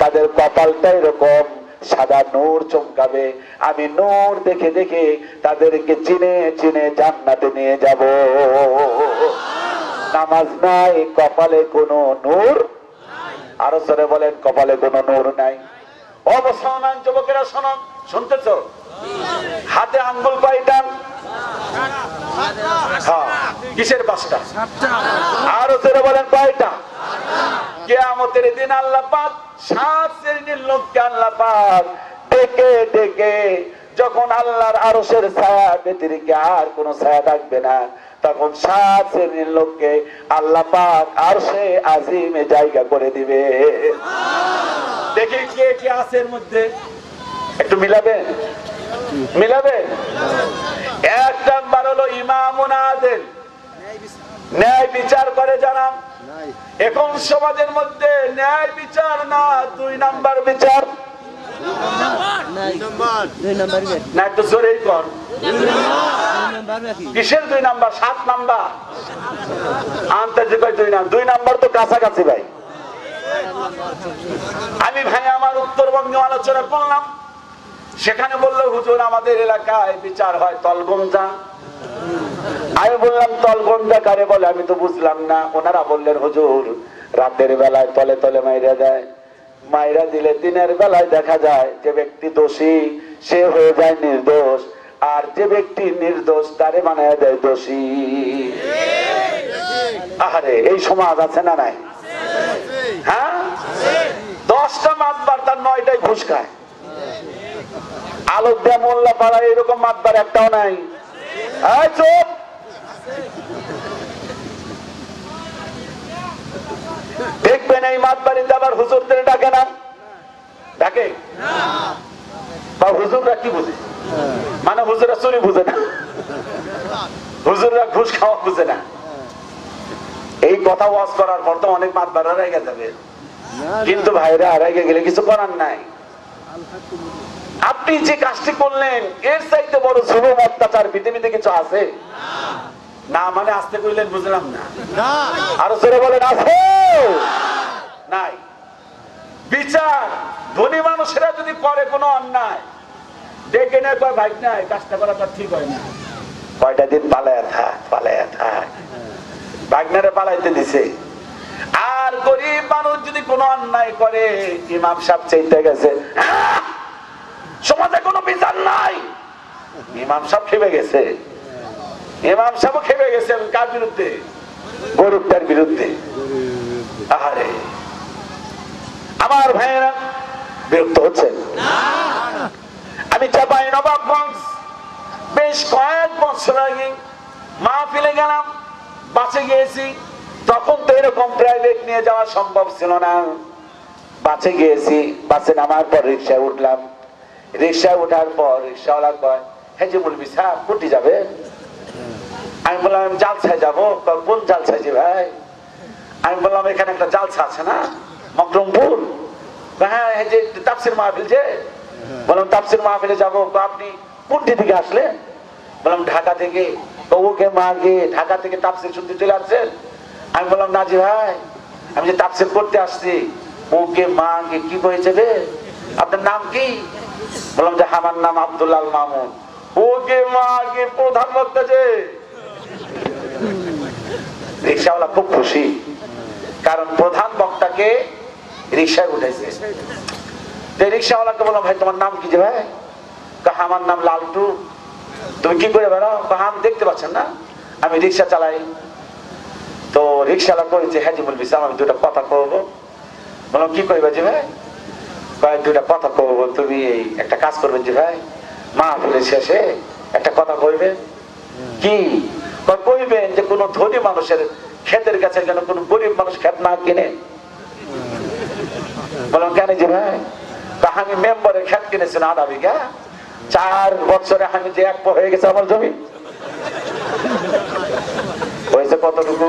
[SPEAKER 1] তাদের কপালটা এরকম সাদা নূর চমকাবে, আমি নূর দেখে দেখে তাদেরকে চিনে চিনে জান্নাতে নিয়ে যাব। নামাজ নাই, কপালে কোনো নূর। আরো জোরে বলেন, কপালে কোনো নূর নাই। ও মুসলমান যুবকেরা শোনো, শুনতেছ? হাতে আঙ্গুল কয়টা? কিসের 5টা? আরো জোরে বলেন, কয়টা? কিয়ামতের দিন আল্লাহ পাক 7 শ্রেণীর লোককে আল্লাহ পাক ডেকে ডেকে, যখন আল্লাহর আরশের ছায়া ব্যতিরেকে আর কোন ছায়া থাকবে না, তখন 7 শ্রেণীর লোককে আল্লাহ পাক আরশে আজিমে জায়গা করে দিবে। দেখে কে কে আছে এর মধ্যে, একটু মিলাবেন, মিলাবেন। 1 নাম্বার হলো ইমামুন আদিল, ন্যায় বিচার করে যারা। এখন সমাজের মধ্যে ন্যায় বিচার না, 2 নাম্বার বিচার। না, একটু জোরেই কর। কিসের 2 নাম্বার? 7 নাম্বার আনতে যে কয় 2 নাম্বার তো কাছাকাছি ভাই। আমি ভাই আমার উত্তরবঙ্গে আলোচনা করলাম, সেখানে বললো, হুজুর আমাদের এলাকায় বিচার হয় তলগঞ্জা। আমি বললাম, তলগঞ্জা কারে বলে? আমি তো বুঝলাম না। ওনারা বললেন, হুজুর রাতের বেলায় তলে তলে মাইরা দেয়, মাইরা দিলে দিনের বেলায় দেখা যায় যে ব্যক্তি দোষী সে হয়ে যায় নির্দোষ, আর যে ব্যক্তি নির্দোষ তারে বানায় দেয় দোষী। আহারে, এই সমাজ আছে না নাই? হ্যাঁ, 10টা মাতবার তার 9টাই ঘুষ খায়। আলোকদা মোল্লা পাড়ায় এরকম মাতবার একটাও নাই। চুপ। দেখবেন এই মাতবাড়িতে আবার হুজুরদের ডাকে না, ডাকে? বা হুজুররা কি বুঝে? মানে হুজুররা চুরি বুঝে না, হুজুররা ঘুষ খাওয়া বুঝে না। এই কথা ওয়াজ করার পর তো অনেক মাতবাড়া রেগে যাবে, কিন্তু ভাইরা রেগে গেলে কিছু করার নাই। আপনি যে কাজটি করলেন এর চাইতে বড় জুলুম অত্যাচার পৃথিবীতে কিছু আছে? না। মানে আসতে কইলেন, বুঝলাম না। আরো জোরে বলেন, আছে? নাই। বিচার ধনী মানুষেরা যদি করে কোনো অন্যায়, ডেকে নেয়, কয় ভাই নাই, কাজটা করা তার ঠিক হয় না, কয়টা দিন পালায়া থাক, পালায়া থাক। ভাগনারে পালাইতে দিছে। আর গরিব মানুষ যদি কোনো অন্যায় করে, ইমাম সাহেব চাইতে গেছে, সমাজে কোনো বিচার নাই, ইমাম সাহেব খেপে গেছে। ইমাম সাহেব খেপে গেছে। কার বিরুদ্ধে? গরিবটার বিরুদ্ধে। আহারে আমার ভাইয়েরা, বিরক্ত হচ্ছেন? আমি চাঁপাইনবাবগঞ্জ বেশ কয়েক বছর আগে মাহফিলে গেলাম, বাসে গিয়েছি। তখন তো এরকম প্রাইভেট নিয়ে যাওয়া সম্ভব ছিল না। বাসে গিয়েছি, বাসে নামার পর রিক্সায় উঠলাম। রিক্সায় ওঠার পর রিক্সাওয়ালা কয়, হ্যাঁ যে বলবি সাহেব কুটি যাবে? আমি বললাম আমি জালসায় যাবো। কোন জালসায় যে ভাই? আমি বললাম এখানে একটা জালসা আছে না মকরমপুর। হ্যাঁ এই যে তাফসীর মাহফিল যে। বললাম তাফসীর মাহফিলে যাবো। আপনি কোনটি থেকে আসলেন? বললাম ঢাকা থেকে। ওকে মাগে ঢাকা থেকে তাফসীর শুনতে চলে আসছেন? আমি বললাম না জি ভাই, আমি যে তাফসীর করতে আসছি। ওকে মাগে কি হয়েছে রে? আপনার নাম কি? বললাম যে আমার নাম আব্দুল আল মামুন। ওকে মাগে প্রধান বক্তা যে। রিক্সাওয়ালা খুব খুশি, কারণ প্রধান বক্তাকে রিক্সায় উঠেছে। রিক্সাওয়ালাকে বললাম ভাই তোমার নাম কি যে ভাই? আমার নাম লালটু। তুমি কি করে বেড়াও? আমি দেখতে পাচ্ছেন না আমি রিক্সা চালাই। তো রিক্সাওয়ালা করেছে হ্যাঁ জি বলবি আমি দুটা কথা করবো। বললাম কি করবে যে ভাই? কয়েক দুটা কথা করবো। তুমি এই একটা কাজ করবে যে ভাই, মাহফিলের শেষে একটা কথা কইবে। কি কইবেন? যে কোনো ধনী মানুষের ক্ষেতের কাছে যেন কোনো গরিব মানুষ ক্ষেত না কিনে। বললাম কেন যে ভাই? আমি মেম্বারের ক্ষেত কিনেছি না 8 বিঘা। 4 বছরে আমি যে এক হয়ে গেছে আমার জমি। হয়েছে কতটুকু?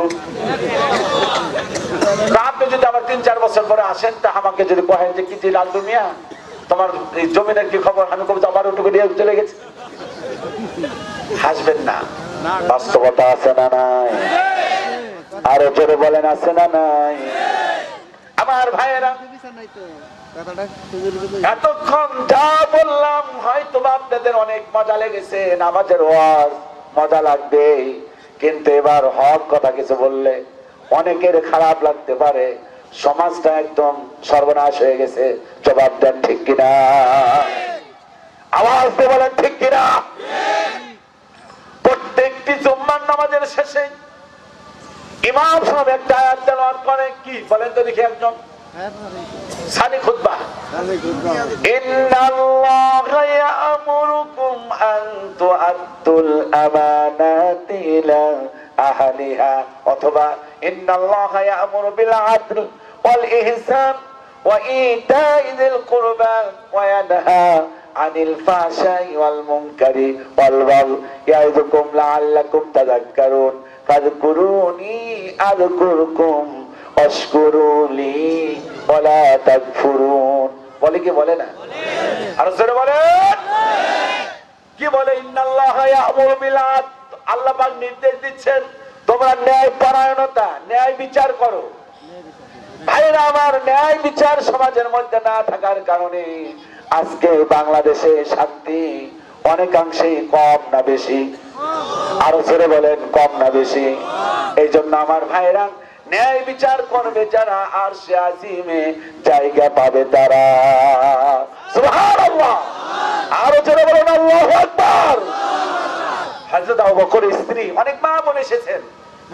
[SPEAKER 1] আপনি যদি আবার 3-4 বছর পরে আসেন তা আমাকে যদি কহেন যে কি লালটু মিয়া তোমার এই জমিনের কি খবর, আমি কবি আমার ওটুকু নিয়ে চলে গেছে। হাসবেন না, বাস্তবতা আছে না নাই? আরো জোরে বলেন আছে না নাই? আমার ভাইয়েরা এতক্ষণ যা বললাম হয়তো আপনাদের অনেক মজা লেগেছে, নামাজের ওয়াজ মজা লাগবে, কিন্তু এবার হক কথা কিছু বললে অনেকের খারাপ লাগতে পারে। সমাজটা একদম সর্বনাশ হয়ে গেছে। জবাব দেন ঠিক কিনা? আওয়াজ দিয়ে বলেন ঠিক কিনা? প্রত্যেকটি জুম্মার নামাজের শেষে ইমাম সাহেব একটা আয়াত তেলাওয়াত করে। কি বলেন তো দেখি একজন? সানি খুতবা। ইন্নাল্লাহা ইয়া'মুরুকুম আন তু'আদ্দুল আমানাতি ইলা আহলিহা, অথবা ইন্নাল্লাহা ইয়া'মুরু বিল আদল ওয়াল ইহসান ওয়া ইতা'i যিল কুরবা ওয়া ইয়ানহা আনিল ফাহশাই ওয়াল মুনকারি ওয়াল বাগই ইয়া'ইযুকুম লাআল্লাকুম তাযাক্কারুন ফাযকুরুনি আযকুরকুম ওয়াশকুরুলি ওয়ালা তাকফুরুন। বলে কি বলে না? আর জোরে বলেন কি বলে? ইন্নাল্লাহা ইয়া'মুরু বিল আদল, আল্লাহ পাক নির্দেশ দিচ্ছেন তোমরা ন্যায় পরায়ণতা, ন্যায় বিচার করো। ভাইরা আমার, ন্যায় বিচার সমাজের মধ্যে না থাকার কারণে আজকে বাংলাদেশে শান্তি অনেকাংশেই কম না বেশি? আরো জোরে বলেন কম না বেশি? এই জন্য আমার ভাইরা ন্যায় বিচার করবে যারা, আরশে আজিমে জায়গা পাবে তারা। সুবহানাল্লাহ। আরো জোরে বলেন আল্লাহু আকবার। হযরত আবু বকরের স্ত্রী, অনেক মা বোন এসেছেন,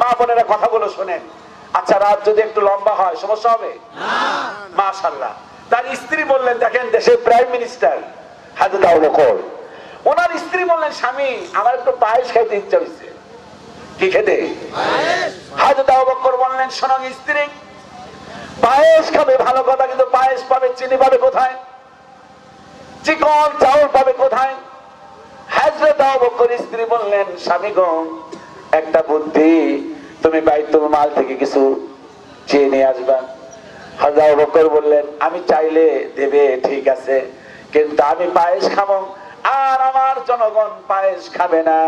[SPEAKER 1] মা বোনেরা কথাগুলো শুনেন। আচ্ছা রাত যদি একটু লম্বা হয় সমস্যা হবে না? মাশাআল্লাহ। তার স্ত্রী বললেন, দেখেন দেশের প্রাইম মিনিস্টার হযরত আবু বকর, ওনার স্ত্রী বললেন স্বামী আমার একটু পায়েস খাইতে ইচ্ছা হয়েছে। কি খেতে? হযরত আবু বকর বললেন শোনো স্ত্রী, পায়েস খাবে ভালো কথা, কিন্তু পায়েস পাবে চিনি পাবে কোথায়? চিকন চাউল পাবে কোথায়? হযরত আবু বকর স্ত্রী বললেন স্বামী গো, একটা বুদ্ধি, তুমি বাইতুল মাল থেকে কিছু চেয়ে নিয়ে আসবা। হযরত আবু বকর বললেন আমি চাইলে দেবে ঠিক আছে, কিন্তু আমি পায়েস খাবো আর আমার জনগণ পায়েস খাবে না,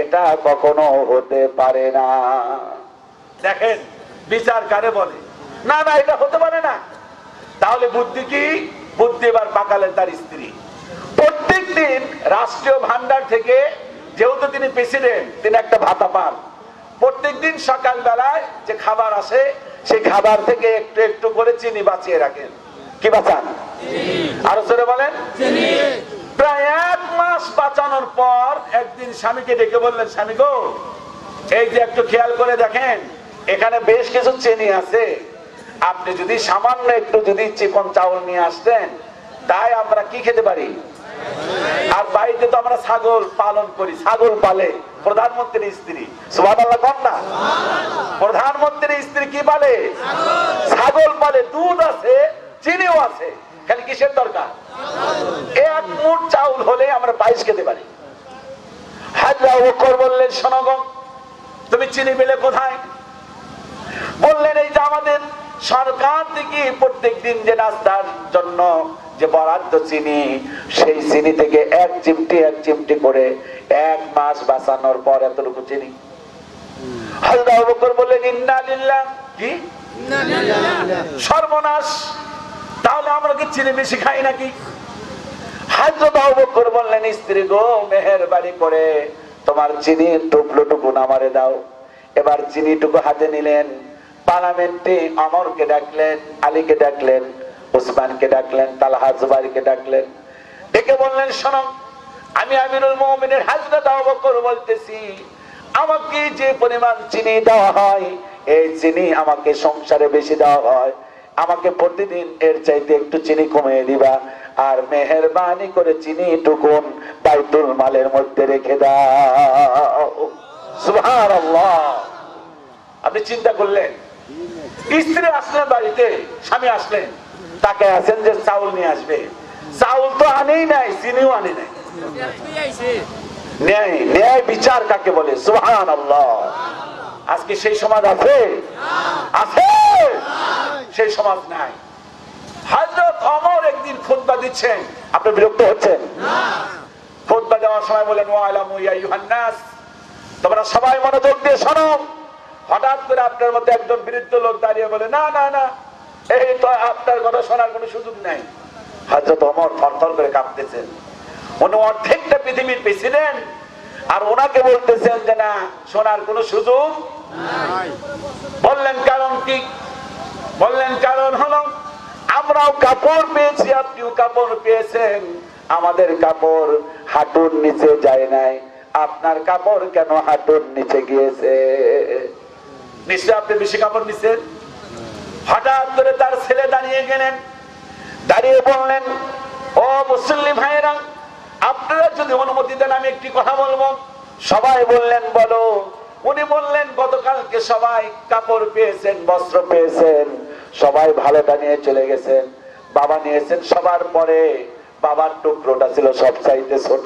[SPEAKER 1] এটা কখনো হতে পারে না। দেখেন বিচার কারে বলে? না না এটা হতে পারে না। তাহলে বুদ্ধি কি? বুদ্ধি এবার পাকালেন তার স্ত্রী। প্রত্যেক দিন রাষ্ট্রীয় ভান্ডার থেকে, যেহেতু তিনি প্রেসিডেন্ট, তিনি একটা ভাতা পান। প্রত্যেকদিন সকাল বেলায় যে খাবার আসে সেই খাবার থেকে একটু একটু করে চিনি বাঁচিয়ে রাখেন। কি বাঁচান? আরো জোরে বলেন। প্রায় 1 মাস বাঁচানোর পর একদিন স্বামীকে ডেকে বললেন স্বামী গো, এই যে একটু খেয়াল করে দেখেন এখানে বেশ কিছু চিনি আছে, আপনি যদি সামান্য একটু যদি চিকন চাউল নিয়ে আসতেন, তাই আমরা কি খেতে পারি। আর বাড়িতে তো আমরা ছাগল পালন করি, ছাগল পালে প্রধানমন্ত্রীর স্ত্রী। সুবহানাল্লাহ কম না? প্রধানমন্ত্রীর স্ত্রী কি পালে? ছাগল পালে, দুধ আছে, চিনিও আছে, খালি কিসের দরকার? 1 মুঠ চাউল হলে আমরা পায়েস খেতে পারি। হযরত আবু বকর বললেন শোনো গো, চিনি পেলে কোথায়? বললেন এই যে আমাদের সরকার থেকে প্রত্যেক দিন যে নাস্তার জন্য যে বরাদ্দ চিনি, সেই চিনি থেকে এক চিমটি করে 1 মাস বাঁচানোর পর এতটুকু চিনি। হযরত আবু বকর বললেন ইন্না লিল্লাহ, কি সর্বনাশ, তাহলে আমরা কি চিনি বেশি খাই নাকি? হযরত আবু বকর বললেন স্ত্রী গো, মেহেরবানি করে তোমার চিনির টুকরোটুকু আমারে দাও। এবার চিনিটুকু হাতে নিলেন, পার্লামেন্টে ওমরকে ডাকলেন, আলীকে ডাকলেন, উসমানকে ডাকলেন, তালহা জুবাইরকে ডাকলেন, ডেকে বললেন শোনো, আমি আমিরুল মুমিনিন হযরত আবু বকর বলতেছি, আমাকে যে পরিমাণ চিনি দেওয়া হয়, এই চিনি আমাকে সংসারে বেশি দেওয়া হয়, আমাকে প্রতিদিন এর চাইতে একটু চিনি কমিয়ে দিবা, আর মেহেরবানি করে চিনি টুকুন বাইতুল মালের মধ্যে রেখে দাও। সুবহানাল্লাহ। আপনি চিন্তা করলেন, স্ত্রী আসলেন বাড়িতে, স্বামী আসলেন, তাকে আছেন যে চাউল নিয়ে আসবে, চাউল তো আনেই নাই, চিনিও আনে নাই। ন্যায় বিচার কাকে বলে? সুবহানাল্লাহ। আজকে সেই সমাজ আছে? আছে? সেই সমাজ নাই। হযরত ওমর একদিন খুতবা দিচ্ছেন, আপনি বিরক্ত হচ্ছেন? খুতবা দেওয়ার সময় বলেন ওয়ালামু ইয়া আইয়ুহান নাস, তোমরা সবাই মনোযোগ দিয়ে শোনো। হঠাৎ করে আপনার মধ্যে একজন বিরুদ্ধ লোক দাঁড়িয়ে বলে না না না, এই তো আপনার কথা শোনার কোনো সুযোগ নাই। হযরত ওমর থরথর করে কাঁপতেছেন, উনি অর্ধেকটা পৃথিবীর প্রেসিডেন্ট, আর ওনাকে বলতেছেন যে না, শোনার কোনো সুযোগ নাই। বললেন কারণ কি? বললেন কারণ হলো আমরাও কাপড় পেয়েছি, আপনিও কাপড় পেয়েছেন, আমাদের কাপড় হাঁটুর নিচে যায় নাই, আপনার কাপড় কেন হাঁটুর নিচে গিয়েছে? নিশ্চয় আপনি বেশি কাপড় নিছেন। হঠাৎ করে তার ছেলে দাঁড়িয়ে গেলেন, দাঁড়িয়ে বললেন ও মুসল্লি ভাইরা, আপনারা যদি অনুমতি দেন আমি একটি কথা বলবো। সবাই বললেন বলো। উনি বললেন গতকালকে সবাই কাপড় পেয়েছেন, বস্ত্র পেয়েছেন, সবাই ভালোটা নিয়ে চলে গেছেন, বাবা নিয়েছেন সবার পরে, বাবার টুকরোটা ছিল সবচাইতে ছোট।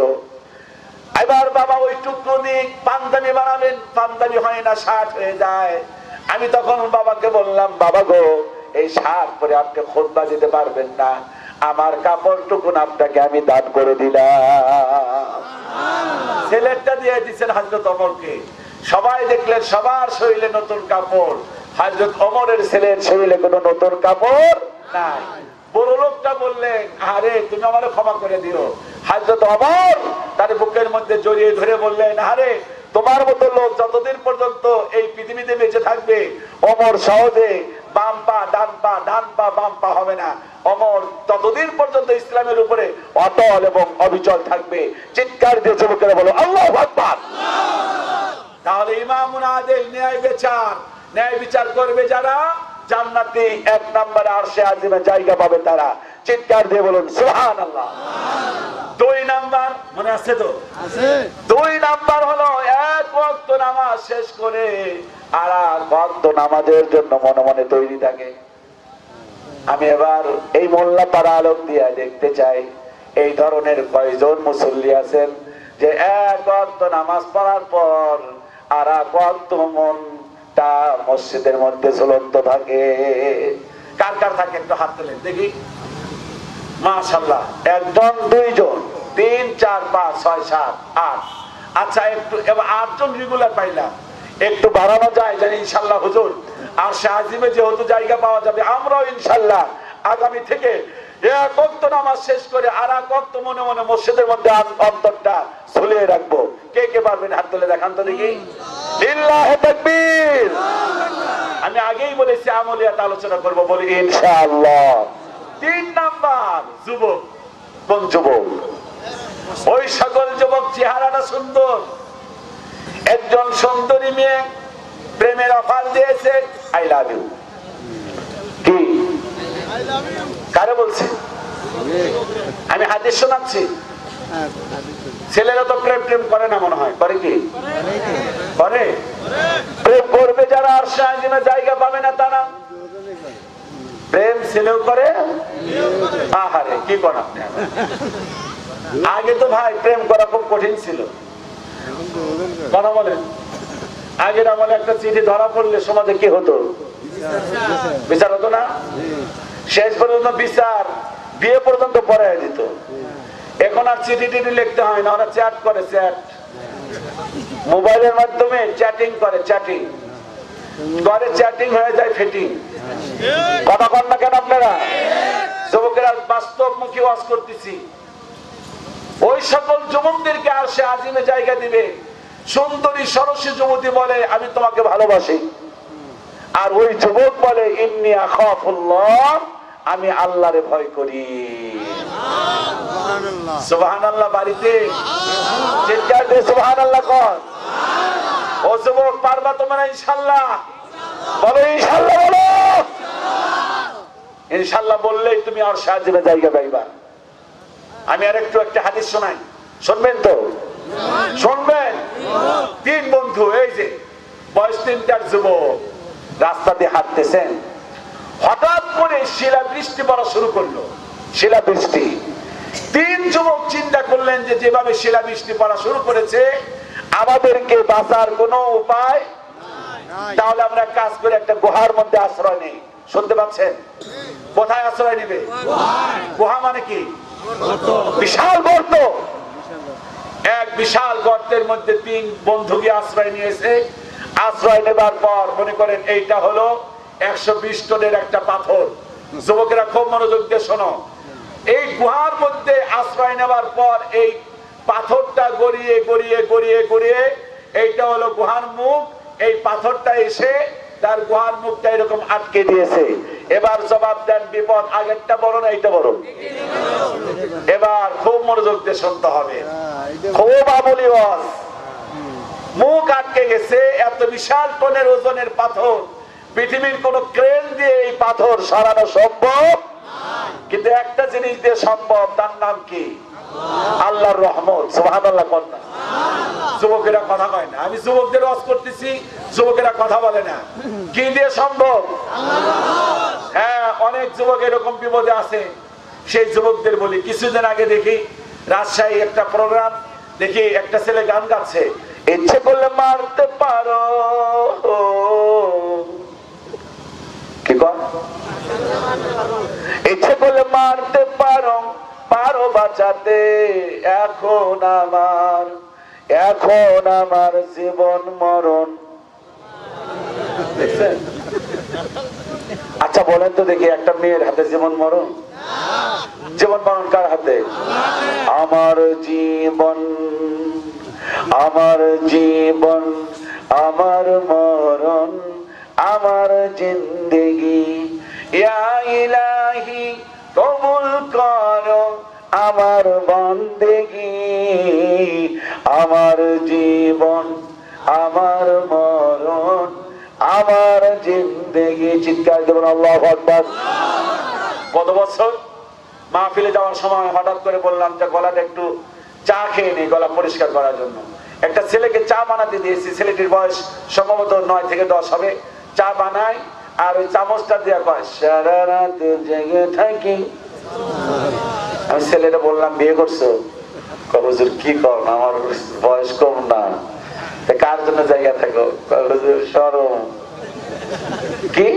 [SPEAKER 1] এবার বাবা ওই টুকরো দিয়ে পাঞ্জাবি বানাবেন, পাঞ্জাবি হয় না, শার্ট হয়ে যায়। আমি তখন বাবাকে বললাম, বাবা গো, এই শার্ট পরে আপনি খুতবা দিতে পারবেন না, আমার কাপড় টুকুন আপনাকে আমি দান করে দিলাম। ছেলেটা দিয়ে দিচ্ছেন হযরত ওমরকে। সবাই দেখলেন সবার শরীরে নতুন কাপড়, হযরত ওমরের ছেলের শরীরে কোনো নতুন কাপড় নাই। বড় লোকটা বললেন আরে তুমি আমারে ক্ষমা করে দিও। হযরত ওমর তার বুকের মধ্যে জড়িয়ে ধরে বললেন, আরে তোমার মতো লোক যতদিন পর্যন্ত এই পৃথিবীতে বেঁচে থাকবে, ওমর সহজে বাম পা ডান পা, ডান পা বাম পা হবে না। ওমর ততদিন পর্যন্ত ইসলামের উপরে অটল এবং অবিচল থাকবে। চিৎকার দিয়ে যুবকেরা বলো আল্লাহু আকবার। তাহলে ইমামুন আদিল, ন্যায় বিচার করবে যারা, জান্নাতে 1 নম্বরে আরশে আজিমে জায়গা পাবে তারা। চিৎকার দিয়ে বলুন সুবহানাল্লাহ। 2 নাম্বার মনে আছে তো? আছে। 2 নাম্বার হলো 1 ওয়াক্ত নামাজ শেষ করে আর 1 ওয়াক্ত নামাজের জন্য মনে মনে তৈরি থাকে। আমি এবার এই মোল্লা পাড়া আলোক দিয়ে দেখতে চাই এই ধরনের কয়জন মুসল্লি আছেন যে 1 ওয়াক্ত নামাজ পড়ার পর আর 1 ওয়াক্ত মনটা মসজিদের মধ্যে ঝুলন্ত থাকে। কার কার থাকে একটু হাত তোলেন দেখি। মাশাআল্লাহ, 1 জন 2 জন 3 4 5 6 7 8। আচ্ছা, একটু এবার 8 জন রেগুলার পাইলাম, একটু বাড়ানো যায় জানি ইনশাআল্লাহ হুজুর। আর শাহজিমে যেহেতু জায়গা পাওয়া যাবে, আমরাও ইনশাআল্লাহ আগামী থেকে 1 ওয়াক্ত নামাজ শেষ করে আর 1 ওয়াক্ত মনে মনে মসজিদের মধ্যে অন্তরটা ঝুলিয়ে রাখবো। কে কে পারবেন হাত তুলে দেখান তো দেখি। লিল্লাহি তাকবীর। আমি আগেই বলেছি আমলিয়াত আলোচনা করব, বলি ইনশাআল্লাহ। 3 নাম্বার যুবক। কোন যুবক? ওই সকল যুবক চেহারাটা সুন্দর, একজন সুন্দরী মেয়ে প্রেমের অফার দিয়েছে, আই লাভ ইউ। কি কারে বলছে? আমি হাদিস শোনাচ্ছি। ছেলেরা তো প্রেম করে না মনে হয়, করে কি? করে। প্রেম করবে যারা আরশে আজিমে জায়গা পাবে না তারা। প্রেম ছেলেও করে, আহারে কি করেন আপনি। আগে তো ভাই প্রেম করা খুব কঠিন ছিল, কথা বলেন। আগের আমলে একটা চিঠি ধরা পড়লে সমাজে কি হতো? বিচার হতো না? শেষ পর্যন্ত বিচার বিয়ে পর্যন্ত পড়ায় দিত। এখন আর চিঠি টিঠি লিখতে হয় না, ওরা চ্যাট করে, চ্যাট মোবাইলের মাধ্যমে চ্যাটিং করে, চ্যাটিং করে, চ্যাটিং হয়ে যায় ফিটিং। কথা কন না কেন আপনারা? যুবকেরা বাস্তবমুখী ওয়াজ করতেছি, ওই সকল যুবকদেরকে আর সে আজিমে জায়গা দিবে। সুন্দরী সরসী যুবতী বলে আমি তোমাকে ভালোবাসি, আর ওই যুবক বলে ইন্নী আখাফুল্লাহ, আমি আল্লাহরে ভয় করি। সুবহানাল্লাহ। বাড়িতে চিৎকার দিয়ে সুবহানাল্লাহ কর। ও যুবক, পারবা তোমরা ইনশাআল্লাহ? বলো ইনশাআল্লাহ, বলো ইনশাআল্লাহ। বললেই তুমি আর সাজিবে জায়গা পাইবা। আমি আর একটু একটা হাদিস শোনাই, শুনবেন তো? শুনবেন? তিন বন্ধু, এই যে বয়স 3টার যুবক, রাস্তা দিয়ে হাঁটতেছেন, হঠাৎ করে শিলাবৃষ্টি পড়া শুরু করলো। শিলাবৃষ্টি। তিন যুবক চিন্তা করলেন যে যেভাবে শিলাবৃষ্টি পড়া শুরু করেছে আমাদেরকে বাঁচার কোনো উপায়, তাহলে আমরা কাজ করে একটা গুহার মধ্যে আশ্রয় নেই। শুনতে পাচ্ছেন? কোথায় আশ্রয় নিবে? গুহা মানে কি? বিশাল গর্ত। এক বিশাল গর্তের মধ্যে তিন বন্ধু গিয়ে আশ্রয় নিয়েছে। আশ্রয় নেবার পর মনে করেন এইটা হলো 120 টনের একটা পাথর। যুবকেরা খুব মনোযোগ দিয়ে শোনো। এই গুহার মধ্যে আশ্রয় নেবার পর এই পাথরটা গড়িয়ে গড়িয়ে গড়িয়ে গড়িয়ে এইটা হলো গুহার মুখ। এই পাথরটা এসে তার গুহার মুখটা এরকম আটকে দিয়েছে। এবার জবাব দেন, বিপদ আগেরটা বড় না এইটা বড়? এবার খুব মনোযোগ দিয়ে শুনতে হবে, খুব আমলি ওয়াজ। মুখ আটকে গেছে, এত বিশাল টনের ওজনের পাথর, পৃথিবীর কোন ক্রেন দিয়ে এই পাথর সরানো সম্ভব? কিন্তু একটা জিনিস দিয়ে সম্ভব, তার নাম কি? আল্লাহর রহমত। সুবহানাল্লাহ কর না। যুবকেরা কথা কয় না। আমি যুবকদের ওয়াজ করতেছি, যুবকেরা কথা বলে না। কি দিয়ে সম্ভব? হ্যাঁ, অনেক যুবক এরকম বিপদে আছে। সেই যুবকদের বলি, কিছুদিন আগে দেখি রাজশাহী একটা প্রোগ্রাম, দেখি একটা ছেলে গান গাচ্ছে, ইচ্ছে করলে মারতে পারো। কি কর? ইচ্ছে করলে মারতে পারো, পারো বাঁচাতে। এখন আমার জীবন মরণ। দেখছেন? আচ্ছা বলেন তো দেখি, একটা মেয়ের হাতে জীবন মরণ? জীবন মরণ কার হাতে? আমার জীবন, আমার জীবন, আমার মরণ, আমার জিন্দেগি, ইয়া ইলাহি কবুল করো আমার বন্দেগি। আমার জীবন, আমার মরণ, আমার জিন্দেগি। চিৎকার দেবেন আল্লাহু আকবার। গত বছর মাহফিলে যাওয়ার সময় হঠাৎ করে বললাম যে গলাটা একটু চা খেয়ে নেই, গলা পরিষ্কার করার জন্য। একটা ছেলেকে চা বানাতে দিয়েছি, ছেলেটির বয়স সম্ভবত 9 থেকে 10 হবে। চা বানায় আর ওই চামচটা দিয়ে কয় সারা রাত জেগে থাকি। আমি ছেলেটা বললাম বিয়ে করছো? হুজুর কি কর, আমার বয়স কম না, কার জন্য জায়গা থাকো? শরম। কি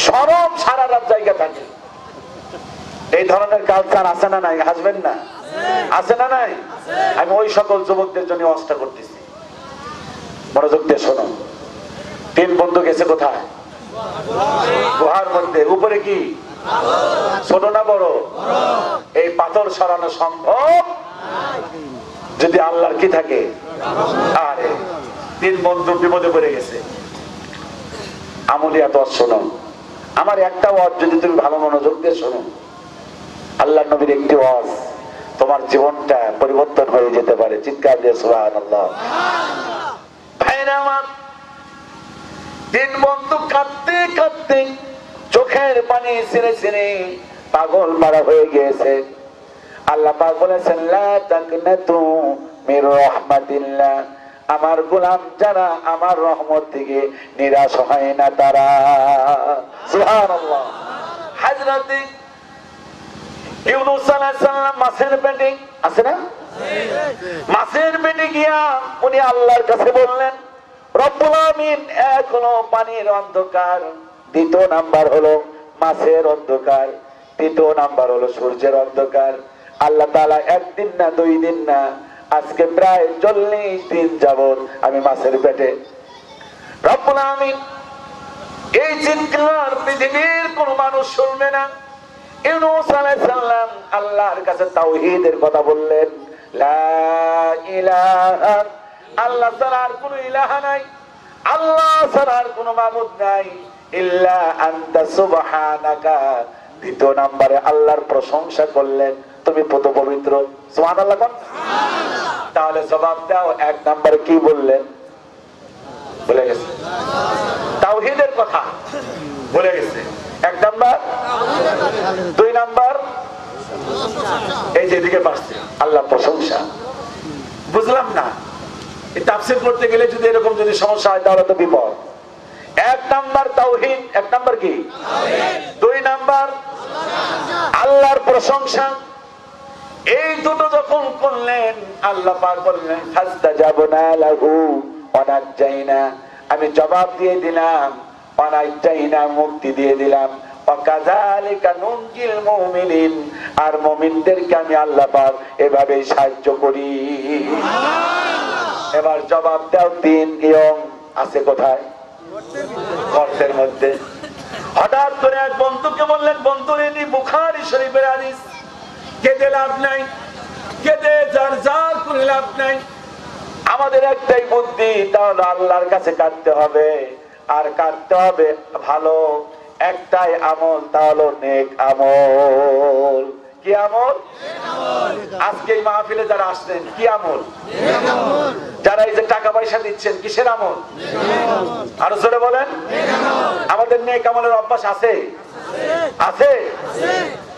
[SPEAKER 1] শরম? সারা রাত জায়গা থাকে। এই ধরনের কালচার আছে না নাই? হাসবেন না? আছে না নাই? আমি ওই সকল যুবকদের জন্য অস্ত্র করতেছি, মনোযোগ দিয়ে শোনো। তিন বন্ধু গেছে কোথায়? গুহার মধ্যে। উপরে কি? ছোট না বড়? এই পাথর সরানো সম্ভব যদি আল্লাহর কি থাকে। আরে তিন বন্ধু বিপদে পড়ে গেছে। আমলিয়াত ওয়াজ শোনো। আমার একটা ওয়াজ যদি তুমি ভালো মনোযোগ দিয়ে শোনো, আল্লাহর নবীর একটি ওয়াজ, তোমার জীবনটা পরিবর্তন হয়ে যেতে পারে। চিৎকার দিয়ে সুবহানাল্লাহ। ভাইরা আমার, তিন বন্ধু কাঁদতে কাঁদতে চোখের পানি ছেড়ে ছেড়ে পাগল মারা হয়ে গিয়েছে। আল্লাহ পাক বলেছেন লা তাকনাতু মির রাহমাতিল্লাহ, আমার গোলাম যারা আমার রহমত থেকে নিরাশ হয় না তারা। সুবহানাল্লাহ। হযরত ইউনূস আলাইহিস সালাম মাছের পেটে আছে না? মাছের পেটে গিয়া উনি আল্লাহর কাছে বললেন রব্বুল আমিন এক হলো পানির অন্ধকার, দ্বিতীয় নাম্বার হলো মাছের অন্ধকার, তৃতীয় নাম্বার হলো সূর্যের অন্ধকার। আল্লাহ তাআলা একদিন না 2 দিন না, আজকে প্রায় 40 দিন যাবত আমি মাছের পেটে। রব্বুল আমিন এই চিৎকার পৃথিবীর কোন মানুষ শুনবে না। ইউনূস আলাইহিস সালাম আল্লাহর কাছে তাওহীদের কথা বললেন, লা ইলাহা, আল্লাহ ছাড়া আর কোনো ইলাহা নাই, আল্লাহ ছাড়া আর কোনো মাবুদ নাই, ইল্লা আনতা সুবহানাকা। দ্বিতীয় নম্বরে আল্লাহর প্রশংসা করলেন, তুমি পবিত্র পবিত্র। সুবহানাল্লাহ কোন? তাহলে জবাব দাও, এক নম্বরে কি বললেন? বলে গেছে তাওহীদের কথা, বলে গেছে। এক নাম্বার, 2 নাম্বার এই যে এদিকে পাচ্ছে আল্লাহ প্রশংসা। বুঝলাম না, এই তাফসীর করতে গেলে যদি এরকম যদি সমস্যা হয় তাহলে তো বিপদ। 1 নাম্বার তাওহীদ, 1 নাম্বার কি? তাওহীদ। 2 নাম্বার আল্লাহর প্রশংসা। এই দুটো যখন করলেন, আল্লাহ পাক বললেন ফাস্তাজাবনা লাহু ওয়া নাজাইনা, আমি জবাব দিয়ে দিলাম, ওয়া নাজাইনা মুক্তি দিয়ে দিলাম, ওয়া কাযালিকা নুনজিল মুমিনিন, আর মুমিনদেরকে আমি আল্লাহ পাক এভাবেই সাহায্য করি। এবার জবাব দাও, 3 ইয়ং আছে কোথায়? গর্তের মধ্যে। হঠাৎ করে এক বন্ধুকে বললেন, বন্ধু এটি বুখারী শরীফের হাদিস, কেঁদে লাভ নাই, কেঁদে যার যার করে লাভ নাই। আমাদের একটাই বুদ্ধি, তাহলে আল্লাহর কাছে কাঁদতে হবে, আর কাঁদতে হবে ভালো একটাই আমল, তাহলে নেক আমল। কি আমল? আজকে এই মাহফিলে যারা আসছেন কি আমল? যারা এই যে টাকা পয়সা দিচ্ছেন কিসের আমল? আরো জোরে বলেন। আমাদের নেক আমলের অভ্যাস আছে? আছে।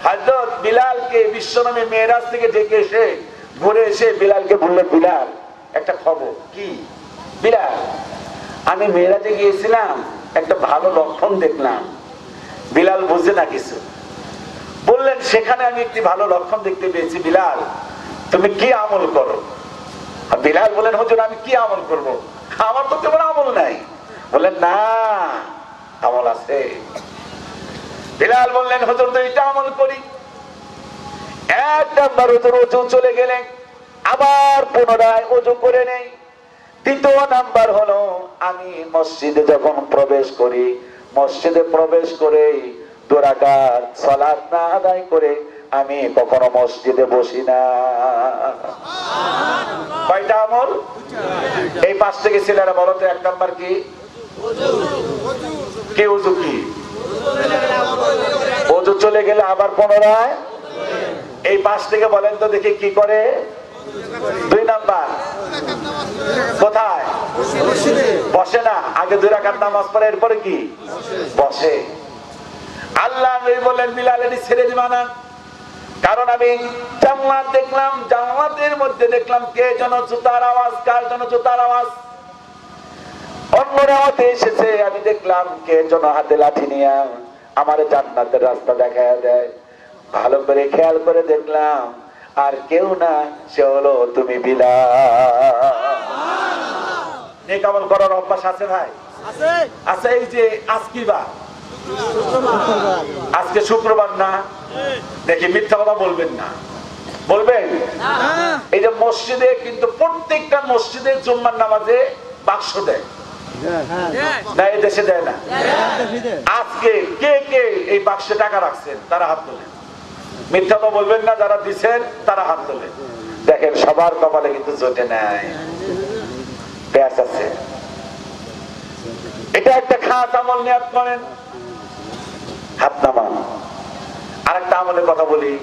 [SPEAKER 1] হযরত বিলালকে বিশ্বনবী মেরাজ থেকে ডেকে এসে ঘুরে এসে বিলালকে বললেন, বিলাল একটা খবর। কি? বিলাল, আমি মেরাজে গিয়েছিলাম, একটা ভালো লক্ষণ দেখলাম। বিলাল বুঝে না কিছু, বললেন সেখানে আমি একটি ভালো লক্ষণ দেখতে পেয়েছি। বিলাল, তুমি কি আমল করো? বিলাল বলেন, হুজুর আমি কি আমল করব? আমার তো তেমন আমল নাই। বললেন না, আমল আছে। বিলাল বললেন, হুজুর তো এটা আমল করি। 1 নাম্বার, হুজুর ওযু চলে গেলেন, আবার পুনরায় ওযু করে নেই। 2য় নাম্বার হলো, আমি মসজিদে যখন প্রবেশ করি, মসজিদে প্রবেশ করে 2 রাকাত সালাত না আদায় করে আমি কখনো মসজিদে বসি না। কয়টা আমল? এই 5 থেকে ছেলেরা বলো তো, 1 নাম্বার কি? কি ওযু? কি ওযু চলে গেলে আবার পুনরায় এই 5 থেকে বলেন তো দেখি কি করে? 2 নাম্বার কোথায়? বসে না। আগে 2 রাকাত নামাজ পড়ে এরপরে কি? বসে। আল্লাহ নবী বললেন, বিলাল এটি ছেড়ে দিবা না, কারণ আমি জান্নাত দেখলাম, জান্নাতের মধ্যে দেখলাম কে যেন জুতার আওয়াজ, কার যেন জুতার আওয়াজ। অন্য রাতে এসেছে, আমি দেখলাম কে যেন হাতে লাঠি নিয়ে আমার জান্নাতের রাস্তা দেখায় দেয়। ভালো করে খেয়াল করে দেখলাম, আর কেউ না, সে হলো তুমি বিলাল। নেক আমল করার অভ্যাস আছে ভাই? আছে। আছে। এই যে আজকে আজকে শুক্রবার না, দেখি মিথ্যা কথা বলবেন না, বলবেন? এই যে মসজিদে কিন্তু প্রত্যেকটা মসজিদে জুম্মার নামাজে বাক্স দেয় না? এই দেশে দেয় না? আজকে কে কে এই বাক্সে টাকা রাখছেন তারা হাত তোলেন। মিথ্যা তো বলবেন না, যারা দিচ্ছেন তারা হাত তোলেন। দেখেন সবার কপালে কিন্তু জোটে নাই, প্যাচ আছে। এটা একটা খাস আমল, নিয়ত করেন, হাত নামান। আরেকটা আমলের কথা বলি,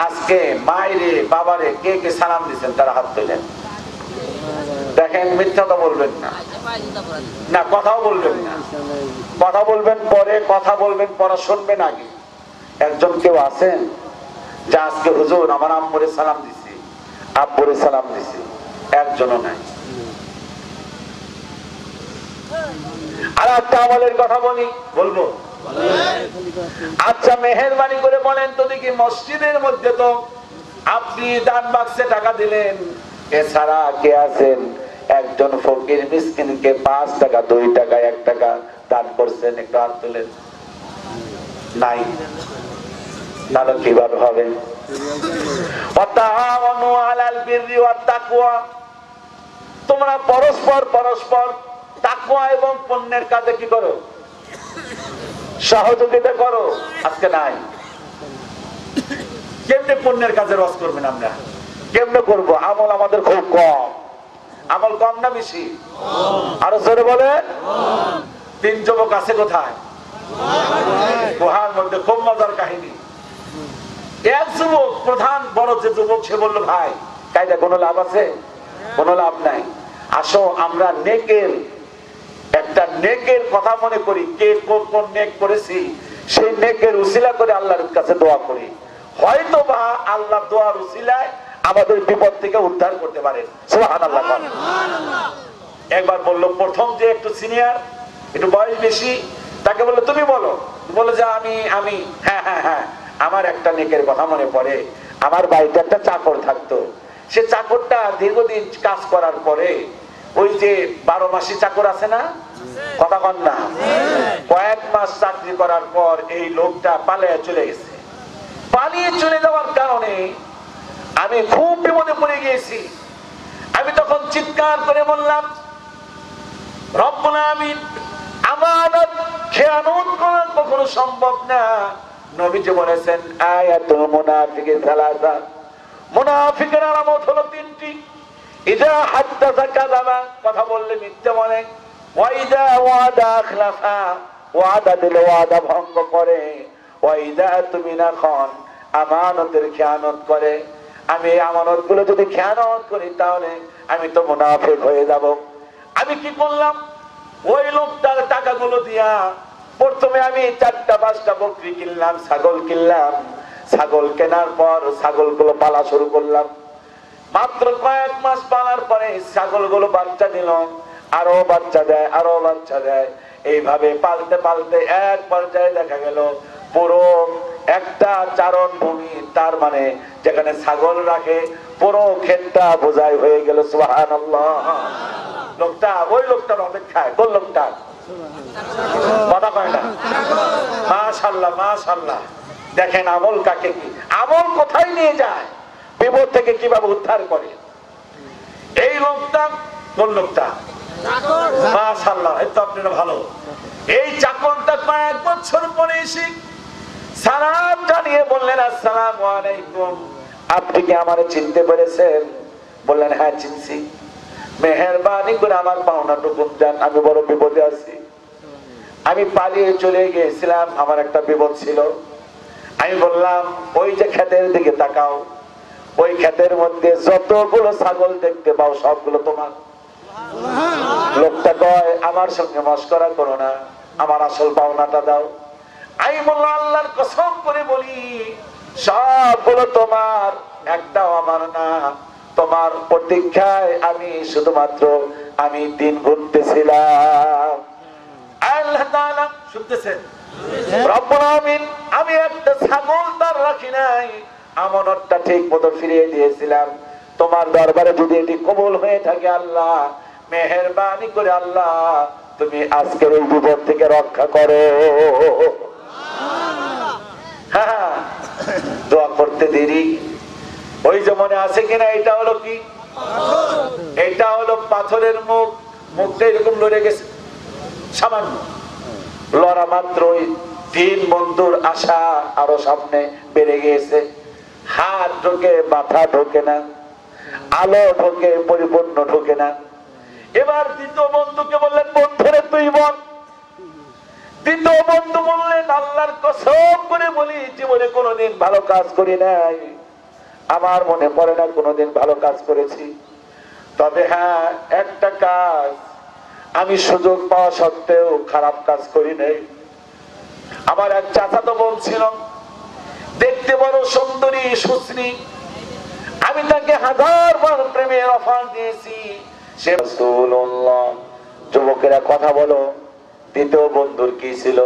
[SPEAKER 1] আজকে মায়েরে বাবারে কে কে সালাম দিচ্ছেন তারা হাত তোলেন। দেখেন মিথ্যা তো বলবেন না, না কথাও বলবেন না। কথা বলবেন পরে, কথা বলবেন পরে, শুনবেন আগে। একজন কেউ আছেন যে আজকে হুজুর আমার আম্মুরে সালাম দিছি, আব্বুরে সালাম দিছি? একজনও নাই। আর একটা আমলের কথা বলবো। আচ্ছা মেহেরবানি করে বলেন তো দেখি, মসজিদের মধ্যে তো আপনি দান বাক্সে টাকা দিলেন, এছাড়া কে আছেন একজন একজন ফকির মিসকিনকে 5 টাকা 2 টাকা 1 টাকা দান করছেন? একটু হাত তোলেন। নাই, তাহলে কিভাবে হবে? ওয়াতাআওয়ানু আলাল বিররি ওয়াত তাকওয়া, তোমরা পরস্পর পরস্পর তাকওয়া এবং পুণ্যের কাজে কি করো? সহযোগিতা করো। আজকে নাই। কেমনে পুণ্যের কাজে রস করবেন আমরা? কেমনে করব? আমল আমাদের খুব কম। আমল কম না বেশি? আরো জোরে বলে। 3 যুবক আছে কোথায়? গুহার মধ্যে। খুব মজার কাহিনী। এক যুবক, প্রধান বড় যে যুবক, সে বলল, ভাই কায়দা কোনো লাভ আছে? কোনো লাভ নাই। আসো আমরা একটা নেকের কথা মনে করি, কে কোন নেক করেছি, সেই নেকের উসিলা করে আল্লাহর কাছে দোয়া করি। হয়তো বা আল্লাহ দোয়ার উসিলায় আমাদের বিপদ থেকে উদ্ধার করতে পারেন। সুবহানাল্লাহ। একবার বললো, প্রথম যে একটু সিনিয়র, একটু বয়স বেশি, তাকে বললো, তুমি বলো। বলো যে আমি হ্যাঁ হ্যাঁ হ্যাঁ, আমার একটা নেকের কথা মনে পড়ে। আমার বাড়িতে একটা চাকর থাকতো। সে চাকরটা দীর্ঘদিন কাজ করার পরে, ওই যে 12 মাসি চাকর আছে না, কথা কন না, কয়েক মাস চাকরি করার পর এই লোকটা পালিয়ে চলে গেছে। পালিয়ে চলে যাওয়ার কারণে আমি খুব বিপদে পড়ে গিয়েছি। আমি তখন চিৎকার করে বললাম, রব্বুল আমিন, আমানত খেয়ানত করা কখনো সম্ভব না। নবীজি বলেছেন, আয়াতুল মুনাফিকি সালাসা, মুনাফিকের আলামত হলো 3টি। ইযা হাদাসা কাযাবা, কথা বললে মিথ্যা বলে। ওয়া ইযা ওয়াদা আখলাফা, ওয়াদা দিলে ওয়াদা ভঙ্গ করে। ওয়া ইযা তুমিনা খান, আমানতের খেয়ানত করে। আমি এই আমানতগুলো যদি খেয়ানত করি তাহলে আমি তো মুনাফিক হয়ে যাব। আমি কি করলাম? ওই লোকটার টাকাগুলো দিয়া প্রথমে আমি 4টা-5টা বকরি কিনলাম, ছাগল কিনলাম। ছাগল কেনার পর ছাগলগুলো পালা শুরু করলাম। মাত্র কয়েক মাস পালার পরে ছাগলগুলো বাচ্চা দিল, আরো বাচ্চা দেয়, আরো বাচ্চা দেয়। এইভাবে পালতে পালতে এক পর্যায়ে দেখা গেল পুরো একটা চারণ ভূমি, তার মানে যেখানে ছাগল রাখে, পুরো ক্ষেতটা বোঝাই হয়ে গেল। সুবহানাল্লাহ। লোকটা, ওই লোকটার অপেক্ষায়, কোন লোকটা? কথা কয় না? মাশাআল্লাহ মাশাআল্লাহ। দেখেন আমল কাকে কি, আমল কোথায় নিয়ে যায়, বিপদ থেকে কিভাবে উদ্ধার করে। এই লোকটা কোন লোকটা? মাশাআল্লাহ, এই তো আপনারা ভালো। এই চাকরটা কয়েক বছর পরে এসে সালাম জানিয়ে বললেন, আসসালামু আলাইকুম, আপনি কি আমারে চিনতে পেরেছেন? বললেন, হ্যাঁ চিনছি। মেহেরবানি করে আমার পাওনাটুকু দেন, আমি বড় বিপদে আছি। আমি পালিয়ে চলে গিয়েছিলাম, আমার একটা বিপদ ছিল। আমি বললাম, ওই যে ক্ষেতের দিকে তাকাও, ওই ক্ষেতের মধ্যে যতগুলো ছাগল দেখতে পাও সবগুলো তোমার। লোকটা কয়, আমার সঙ্গে মশকরা করো না, আমার আসল পাওনাটা দাও। আমি বললাম, আল্লাহর কসম করে বলি, সবগুলো তোমার, একটাও আমার না। তোমার প্রতীক্ষায় আমি শুধুমাত্র আমি দিন গুনতেছিলাম। আল্লাহ তাআলা শুনতেছেন? রব্বুল আমিন, আমি একটা ছাগল তার রাখি নাই, আমানতটা ঠিক মতো ফিরিয়ে দিয়েছিলাম। তোমার দরবারে যদি এটি কবুল হয়ে থাকে আল্লাহ, মেহেরবানি করে আল্লাহ তুমি আজকের এই বিপদ থেকে রক্ষা করো। হ্যাঁ, দোয়া করতে দেরি। ওই যে মনে আছে কিনা, এটা হলো কি? এটা হলো পাথরের মুখ। মুখটা এরকম লড়ে গেছে, সামান্য লড়া মাত্রই 3 বন্ধুর আশা আরো সামনে বেড়ে গিয়েছে। হাত ঢোকে, মাথা ঢোকে না, আলো ঢোকে, পরিপূর্ণ ঢোকে না। এবার দ্বিতীয় বন্ধুকে বললেন, বন্ধুরে তুই বল। দ্বিতীয় বন্ধু বললেন, আল্লাহর কসম করে বলি, জীবনে কোনোদিন ভালো কাজ করি নাই, আমার মনে পড়ে না কোনোদিন ভালো কাজ করেছি। তবে হ্যাঁ, একটা কাজ আমি সুযোগ পাওয়া সত্ত্বেও খারাপ কাজ করি নাই। আমার এক চাচাতো বোন ছিল, দেখতে বড় সুন্দরী সুশ্রী। আমি তাকে 1000 বার প্রেমের অফার দিয়েছি। সে রাসূলুল্লাহ। যুবকেরা কথা বলো, দ্বিতীয় বন্ধুর কি ছিল?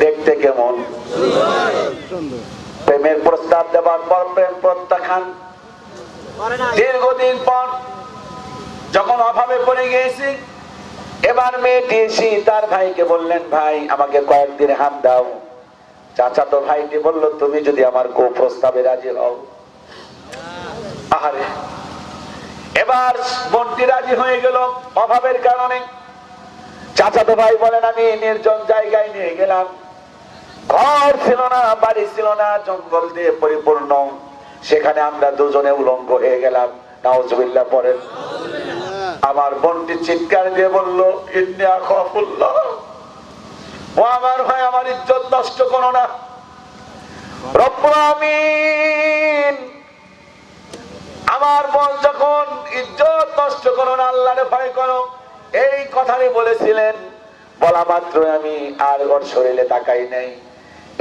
[SPEAKER 1] দেখতে কেমন? প্রেমের প্রস্তাব দেওয়ার পর প্রেম প্রত্যাখ্যান। দীর্ঘদিন পর যখন অভাবে পড়ে গিয়েছি, এবার মেয়েটি এসে তার ভাইকে বললেন, ভাই আমাকে কয়েকদিন হাম দাও। চাচাতো ভাইটি বলল, তুমি যদি আমার কুপ্রস্তাবে রাজি হও। আহারে, এবার বোনটি রাজি হয়ে গেল অভাবের কারণে। চাচাতো ভাই বলেন, আমি নির্জন জায়গায় নিয়ে গেলাম, ঘর ছিল না, বাড়ি ছিল না, জঙ্গল দিয়ে পরিপূর্ণ। সেখানে আমরা দুজনে উলঙ্গ হয়ে গেলাম। নাউজুবিল্লাহ পড়েন। আমার বোনটি চিৎকার দিয়ে বলল, ইন্নী আখাফুল্লাহ, ও আমার ভাই, আমার ইজ্জত নষ্ট করো না। রব্বুল আমিন আমার বোন যখন ইজ্জত নষ্ট করো না, আল্লাহরে ভয় করো, এই কথাই বলেছিলেন। বলা মাত্র আমি আর ওর শরীরে তাকাই নাই।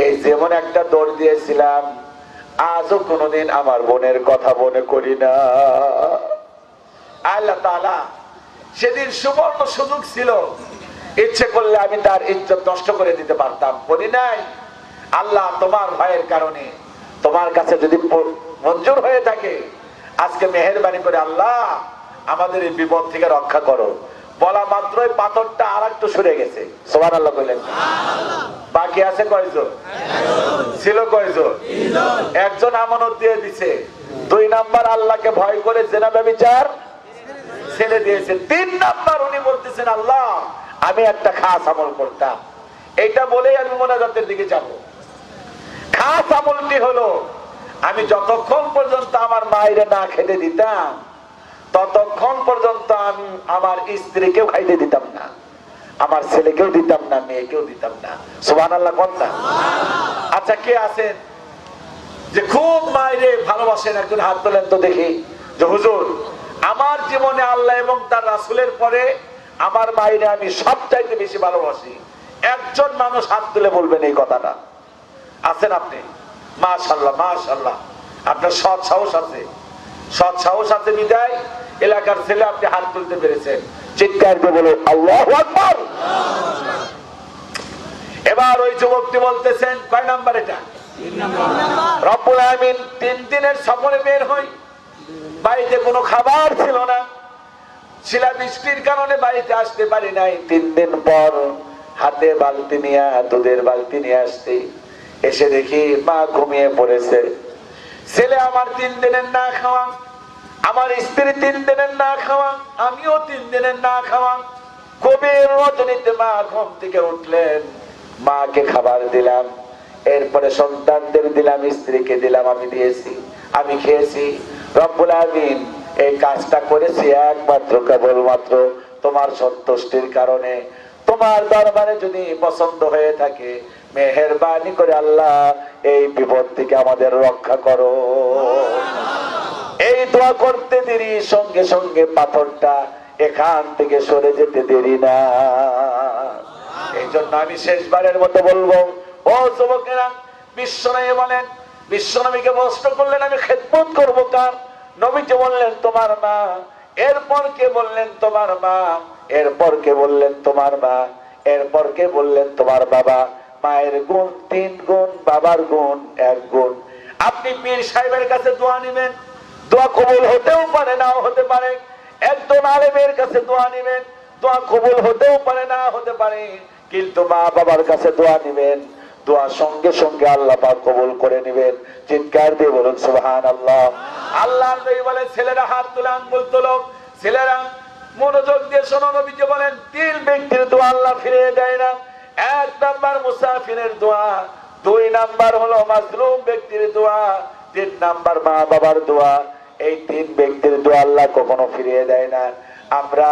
[SPEAKER 1] এই যেমন একটা দৌড় দিয়েছিলাম, আজও কোনোদিন আমার বোনের কথা মনে করি না। আল্লাহ তাআলা সেদিন সুবর্ণ সুযোগ ছিল, ইচ্ছে করলে আমি তার ইজ্জত নষ্ট করে দিতে পারতাম, বলি নাই। আল্লাহ তোমার ভয়ের কারণে, তোমার কাছে যদি মঞ্জুর হয়ে থাকে, আজকে মেহেরবানি করে আল্লাহ আমাদের এই বিপদ থেকে রক্ষা করো। বলা মাত্রই পাথরটা আর একটু সরে গেছে। সুবহানাল্লাহ বললেন। বাকি আছে কয়জন? ছিল কয়জন? একজন আমানত দিয়ে দিছে। 2 নাম্বার আল্লাহকে ভয় করে জেনা ব্যভিচার ছেড়ে দিয়েছে। 3 নাম্বার উনি বলতেছেন, আল্লাহ আমি একটা খাস আমল করতাম, এইটা বলেই আমি মোনাজাতের দিকে যাব। খাস আমলটি হলো, আমি যতক্ষণ পর্যন্ত আমার মায়ের না খেতে দিতাম, ততক্ষণ পর্যন্ত আমি আমার স্ত্রীকেও খাইতে দিতাম না, আমার ছেলেকেও দিতাম না, মেয়েকেও দিতাম না। সুবহানাল্লাহ কোন না? আচ্ছা, কে আছেন যে খুব মায়েরে ভালোবাসেন? একজন হাত তোলেন তো দেখি। যে হুজুর, আমার জীবনে আল্লাহ এবং তার রাসূলের পরে আমার মায়েরে আমি সবচাইতে বেশি ভালোবাসি। একজন মানুষ হাত তুলে বলবেন এই কথাটা। আছেন আপনি? মাশাআল্লাহ, মাশাআল্লাহ, আপনার সৎ সাহস আছে। সৎ সাহস আছে বিদায় এলাকার ছেলে আপনি হাত তুলতে পেরেছেন। চিৎকার করে বলো আল্লাহু আকবার। এবার ওই যুবকটি বলতেছেন, কয় নাম্বার এটা? 3 নাম্বার। রব্বুল আমিন 3 দিনের সফরে বের হই, বাড়িতে কোনো খাবার ছিল না, শিলা বৃষ্টির কারণে বাড়িতে আসতে পারি নাই। 3 দিন পর হাতে বালতি নিয়ে, দুধের বালতি নিয়ে আসতে, এসে দেখি মা ঘুমিয়ে পড়েছে। ছেলে আমার 3 দিনের না খাওয়া, আমার স্ত্রী 3 দিনের না খাওয়া, আমিও 3 দিনের না খাওয়া। গভীর রজনীতে মা ঘুম থেকে উঠলেন, মাকে খাবার দিলাম, এরপরে সন্তানদের দিলাম, স্ত্রীকে দিলাম, আমি দিয়েছি, আমি খেয়েছি। রব্বুল আমিন এই কাজটা করেছি একমাত্র কেবলমাত্র তোমার সন্তুষ্টির কারণে। তোমার দরবারে যদি পছন্দ হয়ে থাকে, মেহেরবানি করে আল্লাহ এই বিপদ থেকে আমাদের রক্ষা করো। এই দোয়া করতে দেরি, সঙ্গে সঙ্গে পাথরটা এখান থেকে সরে যেতে দেরি না। এই জন্য আমি শেষবারের মতো বলবো, ও যুবকেরা, বিশ্বনবী বলেন, বিশ্বনবীকে প্রশ্ন করলেন আমি খেদমত করবো কার? নবীজি বললেন তোমার মা। এরপর কে বললেন তোমার মা। এরপর কে বললেন তোমার মা। এরপর কে বললেন তোমার বাবা। মায়ের গুণ 3 গুণ, বাবার গুণ 1 গুণ। আপনি পীর সাহেবের কাছে দোয়া নেবেন, দোয়া কবুল হতেও পারে, নাও হতে পারে। একজন আলেমের কাছে দোয়া নেবেন, দোয়া কবুল হতেও পারে, না হতে পারে। কিন্তু মা বাবার কাছে দোয়া নেবেন, দোয়া সঙ্গে সঙ্গে আল্লাহ পাক কবুল করে নেবেন। চিৎকার দিয়ে বলুন সুবহানাল্লাহ। আল্লাহর নবী বলেন, ছেলেরা হাত তুলে আঙ্গুল তোলো। ছেলেরা মনোযোগ দিয়ে শোনো, নবীজি বলেন 3 ব্যক্তির দোয়া আল্লাহ ফিরিয়ে দেয় না। 1 নাম্বার মুসাফিরের দোয়া, 2 নাম্বার হলো মাজলুম ব্যক্তির দোয়া, 3 নাম্বার মা বাবার দোয়া। এই 3 ব্যক্তির দোয়া আল্লাহ কখনো ফিরিয়ে দেয় না। আমরা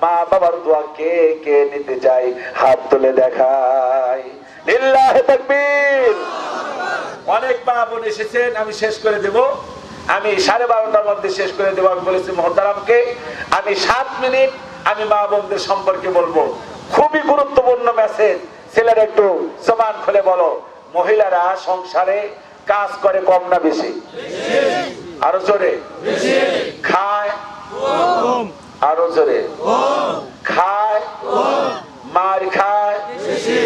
[SPEAKER 1] মা বাবার দোয়া কে কে নিতে চাই? হাত তুলে দেখাই। লিল্লাহি তাকবীর। অনেক মা বোন এসেছেন, আমি শেষ করে দেব, আমি 12:30টার মধ্যে শেষ করে দেব। আমি বলেছি মহতারামকে আমি 7 মিনিট আমি মা বোনদের সম্পর্কে বলবো। খুবই গুরুত্বপূর্ণ মেসেজ। ছেলেরা একটু জবান খুলে বলো, মহিলারা সংসারে কাজ করে কম না বেশি? আরো জোরে। খায় কম। আরো জোরে। খায় কম। মার খায় বেশি।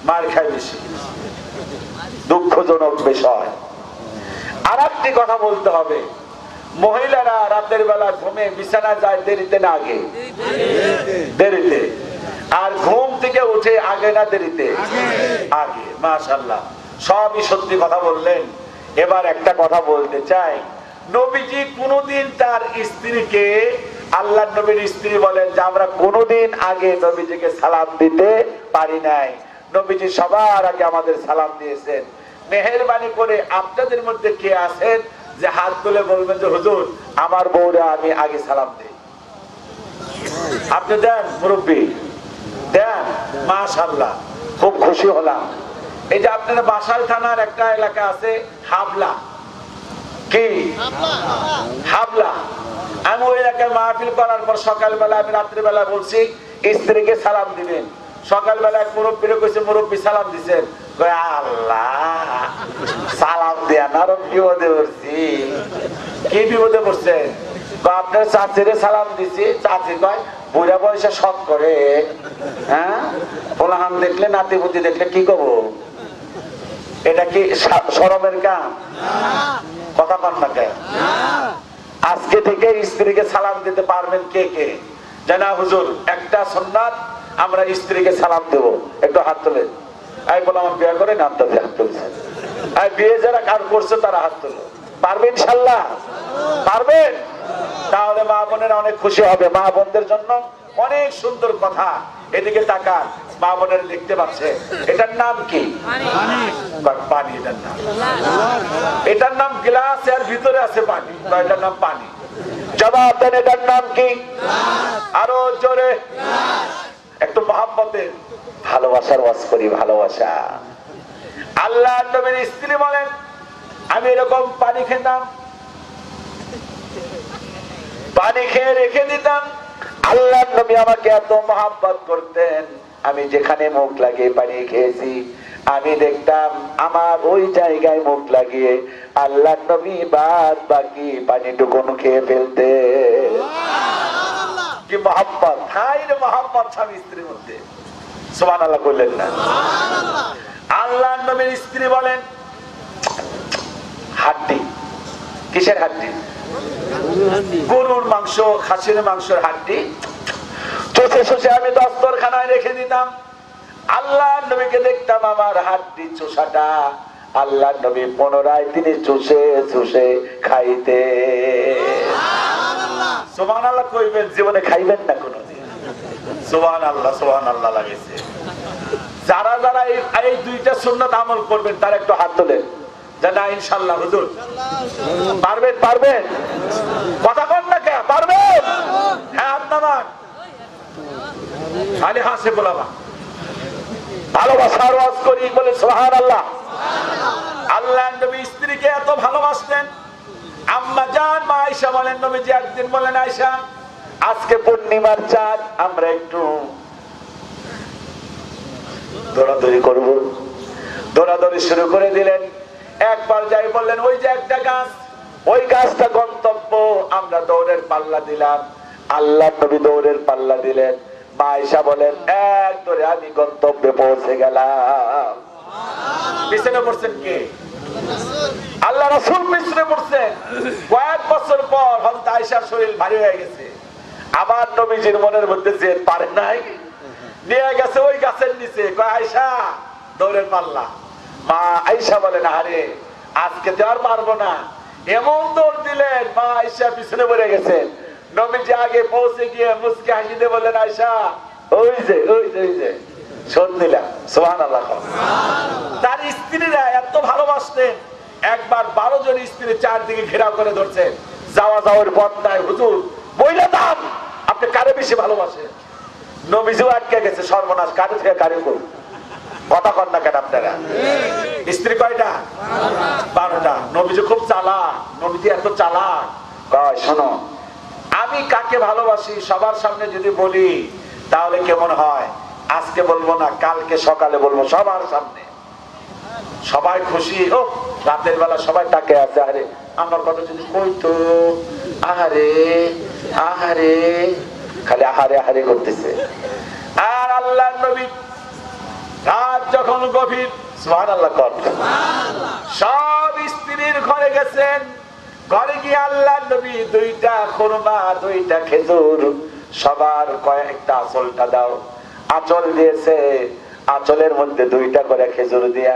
[SPEAKER 1] মার খায় বেশি। দুঃখজনক বিষয়। আর একটি কথা বলতে হবে, মহিলারা রাতের বেলা ঘুমে বিছানা যায় দেরিতে না আগে? দেরিতে। আর ঘুম থেকে উঠে আগে না দেরিতে? আগে। মাশাআল্লাহ, সবই সত্যি কথা বললেন। এবার একটা কথা বলতে চাই, নবীজি কোনদিন তার স্ত্রীকে, আল্লাহর নবীর স্ত্রী বলেন যে আমরা কোনদিন আগে নবীজিকে সালাম দিতে পারি নাই। নবীজি সবার আগে আমাদের সালাম দিয়েছেন। মেহেরবানি করে আপনাদের মধ্যে কে আছেন যে হাত তুলে বলবেন যে হুজুর আমার বউরে আমি আগে সালাম দিই? আপনি দেন মুরব্বী, দেন। মাশাআল্লাহ, খুব খুশি হলাম। এই যে আপনার বাসাল থানার একটা এলাকা আছে হাবলা, কি হাবলা, আমি ওই এলাকায় মাহফিল করার পর সকালবেলা আমি রাত্রিবেলা বলছি স্ত্রীকে সালাম দিবেন। সকালবেলা এক মুরব্বীরে কইছে, মুরব্বী সালাম দিছেন? আল্লাহ, সালাম দেয়া না বিপদে পড়ছি। কি বিপদে পড়ছেন? আপনার চাচিরে সালাম দিছি। চাচি কয় বুড়া বয়সে শখ করে, হ্যাঁ পোলাহান দেখলে নাতি পুতি দেখলে কি কব? এটা কি শরমের কাম? কথা কন না কেন? আজকে থেকে স্ত্রীকে সালাম দিতে পারবেন কে কে? জানা হুজুর একটা সুন্নাত, আমরা স্ত্রীকে সালাম দেব। একটু হাত তোলেন। আমি বললাম আমার বিয়ে করে নামটা হাত তুলছেন। আর বিয়ে যারা কার করছে তারা হাত তুলো। পারবেন ইনশাআল্লাহ? পারবেন? তাহলে মা বোনেরা অনেক খুশি হবে। মা বোনদের জন্য অনেক সুন্দর কথা। এদিকে তাকান, মা বোনেরা দেখতে পাচ্ছে। এটার নাম কি? পানি। এটার নাম, এটার নাম গ্লাস, এর ভিতরে আছে পানি। এটার নাম পানি। জবাব দেন, এটার নাম কি? আরো জোরে, একটু মহব্বতে ভালোবাসার ওয়াজ করি। ভালোবাসা। আল্লাহ নবীর স্ত্রী বলেন আমি এরকম পানি খেতাম, পানি খেয়ে রেখে দিতাম। আল্লাহ নবী আমাকে এত মহব্বত করতেন, আমি যেখানে মুখ লাগিয়ে পানি খেয়েছি আমি দেখতাম আমার ওই জায়গায় মুখ লাগিয়ে আল্লাহ নবী বাদ বাকি পানিটুকুন খেয়ে ফেলতে। কি মহব্বত! হাই রে মহব্বত স্বামী স্ত্রীর মধ্যে। সুবহানাল্লাহ বললেন না? আল্লাহ নবীর স্ত্রী বলেন হাড্ডি। কিসের হাড্ডি? গরুর মাংস, খাসির মাংসের হাড্ডি চষে চষে আমি দস্তরখানায় রেখে দিতাম। আল্লাহ নবীকে দেখতাম আমার হাড্ডি চষাটা আল্লাহ নবী পুনরায় তিনি চষে চষে খাইতে। সুবহানাল্লাহ কইবেন, জীবনে খাইবেন না কোনদিন। সুবহানাল্লাহ, সুবহানাল্লাহ লাগেছে। যারা যারা এই দুইটা সুন্নাত আমল করবেন তারা একটু হাত তোলেন। জানা ইনশাআল্লাহ হুজুর পারবেন? পারবেন? কথা বল না কে? পারবেন? হ্যাঁ হাত নামান। খালি হাসে বলাবা। ভালোবাসার ওয়াজ করি বলে সুবহানাল্লাহ। আল্লাহ নবী স্ত্রীকে এত ভালোবাসতেন। আম্মা জান মা আয়েশা বলেন নবীজি একদিন বলেন আয়েশা আজকে পূর্ণিমার চাঁদ, আমরা একটু দৌড়াদৌড়ি করব। দৌড়াদৌড়ি শুরু করে দিলেন। একবার যাই বললেন ওই যে একটা গাছ, ওই গাছটা গন্তব্য। আমরা দৌড়ের পাল্লা দিলাম। আল্লাহ নবী দৌড়ের পাল্লা দিলেন। মা আয়েশা বলেন এক দৌড়ে আমি গন্তব্যে পৌঁছে গেলাম। পিছনে পড়ছেন কে? আল্লাহ রাসূল পিছনে পড়ছেন। কয়েক বছর পর হযরত আয়েশার শরীর ভারী হয়ে গেছে। আবার নবীজির মনের মধ্যে যে পারে নাই, নিয়ে গেছে ওই গাছের নিচে। কয় আয়েশা দৌড়ের পাল্লা। মা আয়েশা বলেন আরে আজকে তো আর পারবো না। এমন দৌড় দিলেন মা আয়েশা পিছনে পড়ে গেছেন। নবীজি আগে পৌঁছে গিয়ে মুস্কি হাসি দিয়ে বললেন আয়েশা ওই যে ওই যে ওই যে শোন দিলাম। সুবহানাল্লাহ। তার স্ত্রীরা এত ভালোবাসতেন, একবার 12 জন স্ত্রী চারদিকে ঘেরাও করে ধরছেন। যাওয়া যাওয়ার পথ নাই। হুজুর বইলা দাম আপনি কারে বেশি ভালোবাসেন? নবীজিও আটকে গেছে। সর্বনাশ, কারে থেকে কারে করব? কথা কন না কেন আপনারা? স্ত্রী কয়টা? 12টা। নবীজি খুব চালাক। নবীজি এত চালাক, কয় শোনো আমি কাকে ভালোবাসি সবার সামনে যদি বলি তাহলে কেমন হয়? আজকে বলবো না, কালকে সকালে বলবো সবার সামনে। সবাই খুশি। ও রাতের বেলা সবাই তাকে আছে, আরে আমার কথা যদি কইতো, আহারে আহারে, খালি আহারে আহারে করতেছে। আর আল্লাহ নবী রাত যখন গভীর, সুবহানাল্লাহ কর, সব স্ত্রীর ঘরে গেছেন। ঘরে গিয়ে আল্লাহ নবী দুইটা খুরমা দুইটা খেজুর সবার কয়েকটা আঁচলটা দাও। আঁচল দিয়েছে, আঁচলের মধ্যে দুইটা করে খেজুর দিয়া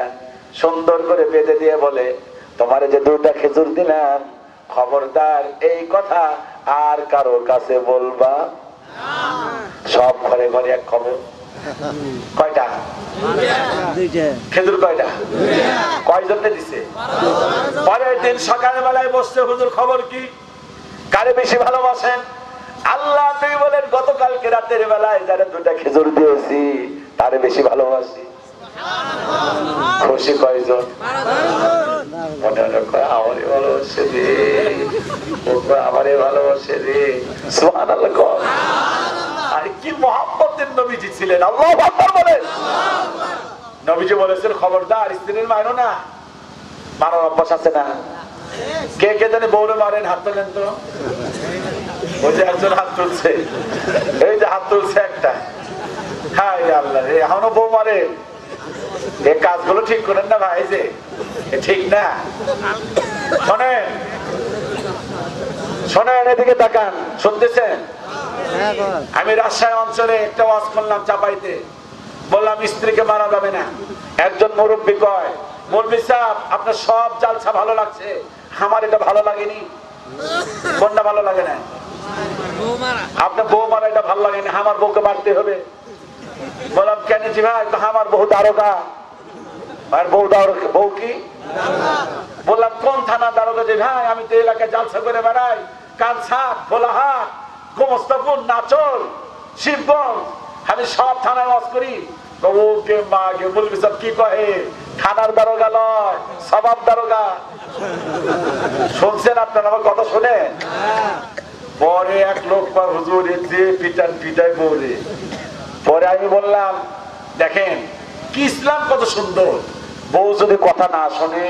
[SPEAKER 1] সুন্দর করে বেঁধে দিয়ে বলে, তোমার যে দুইটা খেজুর দিলাম, খবরদার এই কথা আর কারো কাছে বলবা। সব ঘরে ঘরে এক খবর। কয়টা খেজুর? কয়টা? কয়জনে দিছে? পরের দিন সকাল বেলায় বসছে, হুজুর খবর কি, কারে বেশি ভালোবাসেন? আল্লাহ নবী বলেন, গতকালকে রাতের বেলায় যারা দুইটা খেজুর দিয়েছি তারে বেশি ভালোবাসি। খুশি কয়জন? মনে মনে কয় আমারই ভালোবাসে রে, আমারই ভালোবাসে রে। সুবহানাল্লাহ। আর কি মহব্বতের নবীজি ছিলেন। আল্লাহু আকবার বলেন। নবীজি বলেছেন, খবরদার স্ত্রীর মারো না। মারার অভ্যাস আছে না? কে কে জানি বউরে মারেন? হাত তোলেন তো। ওই যে একজন হাত তুলছে, এই যে হাত তুলছে একটা। হ্যাঁ আল্লাহ রে, এখনো বউ মারে? এই কাজগুলো ঠিক করেন না ভাই, যে ঠিক না। শোনেন শোনেন, এদিকে তাকান, শুনতেছেন? আমি রাজশাহী অঞ্চলে একটা ওয়াজ করলাম, চাপাইতে। বললাম স্ত্রীকে মারা যাবে না। একজন মুরব্বী কয়, মৌলভী সাহেব আপনার সব জালসা ভালো লাগছে, আমার এটা ভালো লাগেনি। কোনটা ভালো লাগে না? আপনার বউ মারা এটা ভালো লাগেনি, আমার বউকে মারতে হবে। বললাম কেন? জি ভাই, আমার বউ দারোগা। আর বউ দারোগা? বউ কি? বললাম কোন থানা দারোগা? যে ভাই আমি তো এলাকায় জালসা করে বেড়াই, কালসাপ, ভোলাহাট, গোমস্তাপুর, নাচল, শিবগঞ্জ, আমি সব থানায় ওয়াজ করি। ওকে মা গে বলবি সব কি কহে, থানার দারোগা নয়, স্বভাব দারোগা। শুনছেন আপনার আমার কথা? শুনে পরে এক লোক হুজুর যে পিটান পিটাই বলে। পরে আমি বললাম, দেখেন কি ইসলাম কত সুন্দর। বউ যদি কথা না শোনে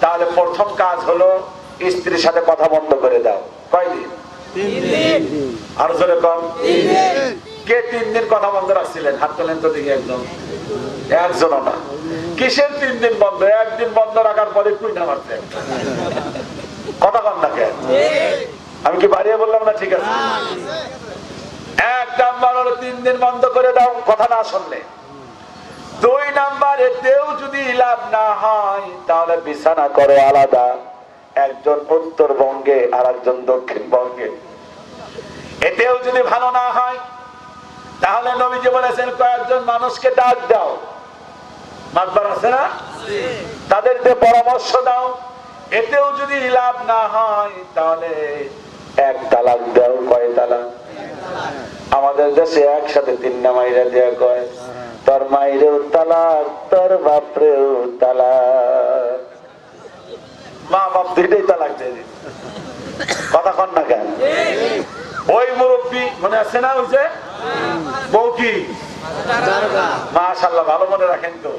[SPEAKER 1] তাহলে প্রথম কাজ হলো স্ত্রীর সাথে কথা বন্ধ করে দাও। কয়দিন? 3 দিন। আর জোরে কম। 3 দিন। কে 3 দিন কথা বন্ধ রাখছিলেন? হাত তোলেন তো দেখি। একজনও না। কিসের 3 দিন বন্ধ? একদিন বন্ধ রাখার পরে কুইনা মারতেন। কথা কন না কেন? আমি কি বাড়িয়ে বললাম না? ঠিক আছে। এক নাম্বার হলো 3 দিন বন্ধ করে দাও কথা না শুনলে। 2 নাম্বার, এতেও যদি লাভ না হয় তাহলে বিছানা করো আলাদা, একজন উত্তরবঙ্গে আর একজন দক্ষিণবঙ্গে। এতেও যদি ভালো না হয় তাহলে নবীজি বলেছেন, কয়েকজন মানুষকে ডাক দাও, মাতবার আছে না, তাদেরকে পরামর্শ দাও। এতেও যদি লাভ না হয় তাহলে 1 তালাক দাও। কয় তালাক? আমাদের দেশে একসাথে 3 না মাইরা দেয়া কয়, তোর মাইরেও তালাক, তোর বাপরেও তালাক। মা বাপ দুইটাই তালাক দিয়ে দিন। কথা কন না কেন? ওই মুরব্বী মনে আছে না? ওই যে বউ কি? মাশাআল্লাহ, ভালো মনে রাখেন তো।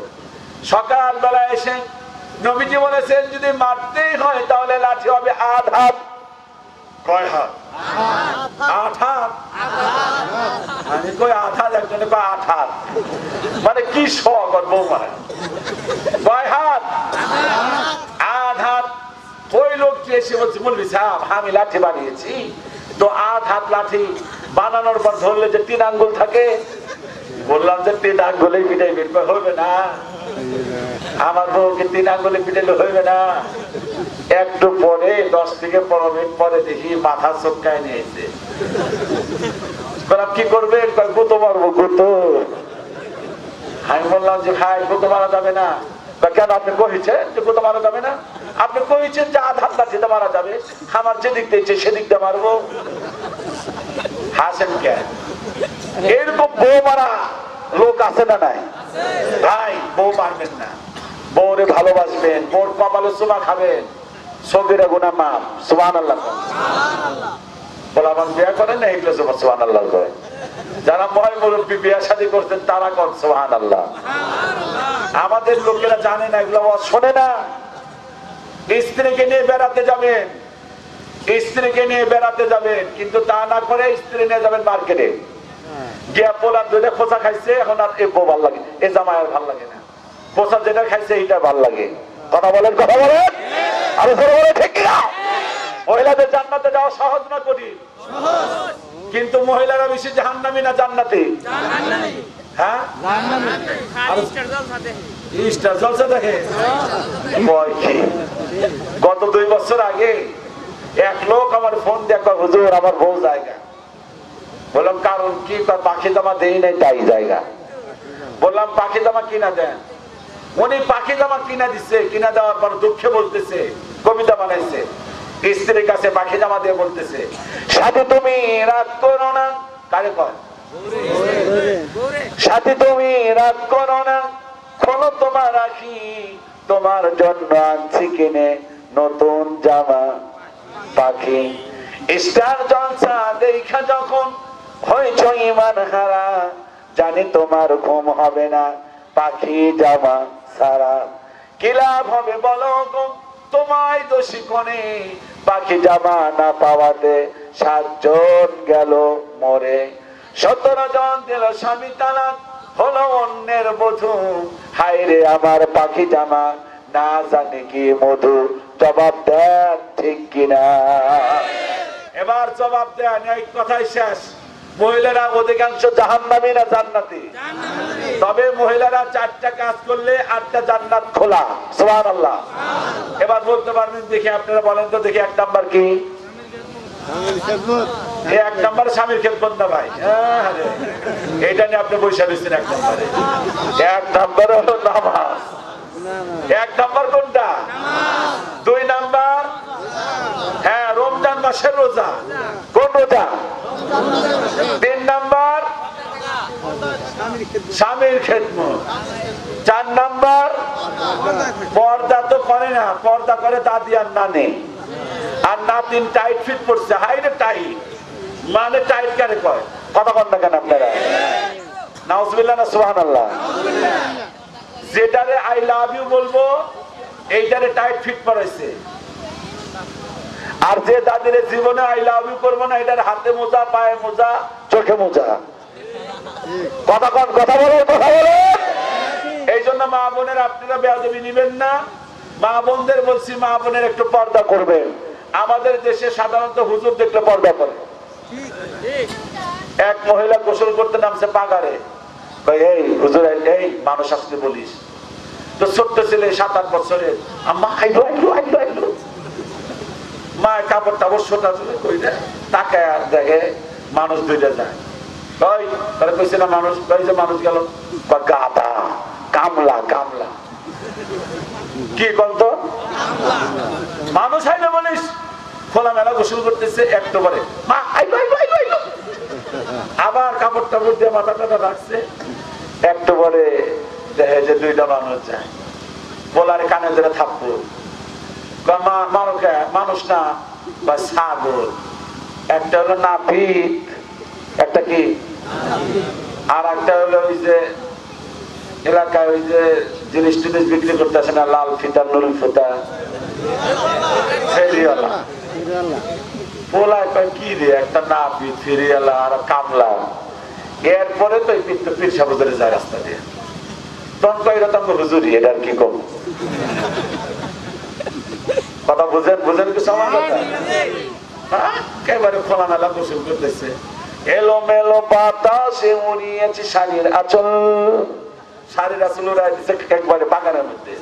[SPEAKER 1] সকাল বেলা এসে নবীজি বলেছেন, যদি মারতেই হয় তাহলে লাঠি হবে 8 হাত। কয় হাত? 8 হাত। আমি কই 8 হাত, একজনে কয় 8 হাত। মানে কি শখ ওর বউ মারা? কয় হাত? 8 হাত। ওই লোকটি এসে বলছে, বলবি সাহেব আমি লাঠি বানিয়েছি তো 8 হাত লাঠি বানানোর পর ধরলে যে 3 আঙ্গুল থাকে। বললাম যে 3 আঙ্গুলেই পিটাইবে। হইবে না, আমার বউকে 3 আঙ্গুলে পিটাইলে হইবে না। একটু পরে 10 থেকে 15 মিনিট পরে দেখি মাথা চটকায় নিয়েছে। বললাম কি করবে? গুতো মারবো। গুতো? আমি বললাম যে ভাই গুতো মারা যাবে না। কেন? আপনি কহিছেন যে গুতো মারা যাবে না? আপনি কহিছেন যে 8 হাত লাঠিতে মারা যাবে, আমার যেদিক দিয়েছে সেদিক দিয়ে মারবো। হাসেন কেন? এরকম বউ মারা লোক আছে না নাই? ভাই বউ মারবেন না, বউরে ভালোবাসবেন, বউর কপালে চুমা খাবেন, সগীরা গুনাহ মাফ। সুবহানাল্লাহ। বলে আমার বিয়ে করেন না, এগুলো সুবহানাল্লাহ করে। যারা ময় মুরব্বী বিয়ে শাদী করছেন তারা কর সুবহানাল্লাহ। আমাদের লোকেরা জানে না, এগুলো শোনে না। স্ত্রীকে নিয়ে বেড়াতে যাবেন, স্ত্রীকে নিয়ে বেড়াতে যাবেন, কিন্তু তা না করে স্ত্রী নিয়ে যাবেন মার্কেটে গিয়া পোলার 2টা খোঁচা খাইছে, এখন আর এ বউ ভাল লাগে, এ জামাই আর ভাল লাগে না। খোঁচা যেটা খাইছে এইটা ভাল লাগে। কথা বলেন, কথা বলেন। আরে জোরে বলে ঠিক না? মহিলাদের জান্নাতে যাওয়া সহজ না কঠিন? কিন্তু মহিলারা বেশি জাহান্নামী না জান্নাতি? হ্যাঁ, স্টার জলসা দেখে। গত 2 বছর আগে এক লোক আমার ফোন দিয়ে কয়, হুজুর আমার বউ জায়গা। বললাম কারণ কি? পাখি জামা দেই নাই তাই জায়গা। বললাম পাখি জামা কিনা দেন। উনি পাখি জামা কিনা দিচ্ছে, কিনা দেওয়ার পর দুঃখে বলতেছে, কবিতা বানাইছে, স্ত্রীর কাছে পাখি জামা দিয়ে বলতেছে, সাথে তুমি রাগ করো না। কারে কয়? সাথে তুমি রাগ করো না, খোলো তোমার রাখি, তোমার জন্য আনছি কিনে নতুন জামা। পাখি স্টার জলসা দেখা যখন হয়েছ ইমান হারা, জানি তোমার ঘুম হবে না পাখি জামা সারা। কি লাভ হবে বলো গো তোমায় দোষী কোনে, পাখি জামা না পাওয়াতে 7 জন গেল মরে। 17 জন দিল স্বামী তালাক, হলো অন্যের বধূ। হায় রে আমার পাখি জামা, না জানি কি মধু। জবাব দেন ঠিক কিনা? এবার জবাব দেন। এই কথাই শেষ। মহিলারা অধিকাংশ জাহান্নামী না জান্নাতি? তবে মহিলারা 4টা কাজ করলে 8টা জান্নাত খোলা। সুবহানাল্লাহ। এবার বলতে পারবেন, দেখি আপনারা বলেন তো দেখি 1 নাম্বার কি? 1 নাম্বার স্বামীর খেদমত না ভাই। এইটা নিয়ে আপনি বসে রয়েছেন 1 নাম্বারে। 1 নাম্বার হলো নামাজ। 1 নাম্বার কোনটা? 2 নাম্বার হ্যাঁ রমজান মাসের রোজা। কোন রোজা? 3 নাম্বার স্বামীর খেদমত। 4 নাম্বার পর্দা তো করে না, পর্দা করে দাদি আর নানি। আর নাতিন টাইট ফিট পড়ছে। হাই রে টাইট মানে টাইট কারে কয়? কথা কন না কেন আপনারা? নাউজুবিল্লাহ না সুবহানাল্লাহ? যেটারে আই লাভ ইউ বলবো এইটারে টাইট ফিট পড়াইছে। আর যে দাদিরে জীবনে আই লাভ ইউ করবো না, এটার হাতে মোজা, পায়ে মোজা, চোখে মোজা। কথা কন, কথা বলো, কথা বলো। এই জন্য মা বোনের আপনারা বেয়াদবি নিবেন না। মা বোনদের বলছি, মা বোনের একটু পর্দা করবেন। আমাদের দেশে সাধারণত হুজুর দেখলে পর্দা করে। এক মহিলা গোসল করতে নামছে পাগারে, এই হুজুর এই মানুষ আসতে বলিস। তো ছোট্ট ছেলে 7-8 বছরের, আম্মা আইলো আইলো আইলো আইলো। মা কাপড় টাপড় সোটা কই দেয়, তাকায় আর দেখে মানুষ 2টা যায়। কই তারা কইছে না মানুষ, কই যে মানুষ গেল, গাধা কামলা কামলা। কি কন্ত মানুষ আইলো বলিস? খোলা মেলা গোসল করতেছে, একটু পরে মা আইলো আইলো আইলো আইলো। আবার কাপড় টাপড় দিয়ে মাথা টাথা রাখছে, একটু পরে দেখে যে 2টা মানুষ যায়। বলার কানে ধরে থাপ্পড়। মানুষ না বা ছাগল। একটা হলো নাপিত, একটা কি আর একটা হলো ওই যে এলাকায় ওই যে জিনিস টিনিস বিক্রি করতে আসে না, লাল ফিতা নুল ফিতা, ফেরিওয়ালা। পোলায় কয় কি রে, একটা নাপিত, ফেরিওয়ালা আর কামলা। এরপরে তো পীর সাহেবের যায় রাস্তা দিয়ে। তখন কয় এটা তো আমরা হুজুরি, এটা আর কি কম। কথা বুঝেন, বুঝেন কিছু আমার কথা? একেবারে খোলা মেলা গোসল করতেছে, এলো মেলো বাতাসে উড়িয়েছে শাড়ির আঁচল। শাড়ির আঁচল উড়াই দিচ্ছে একবারে বাগানের মধ্যে।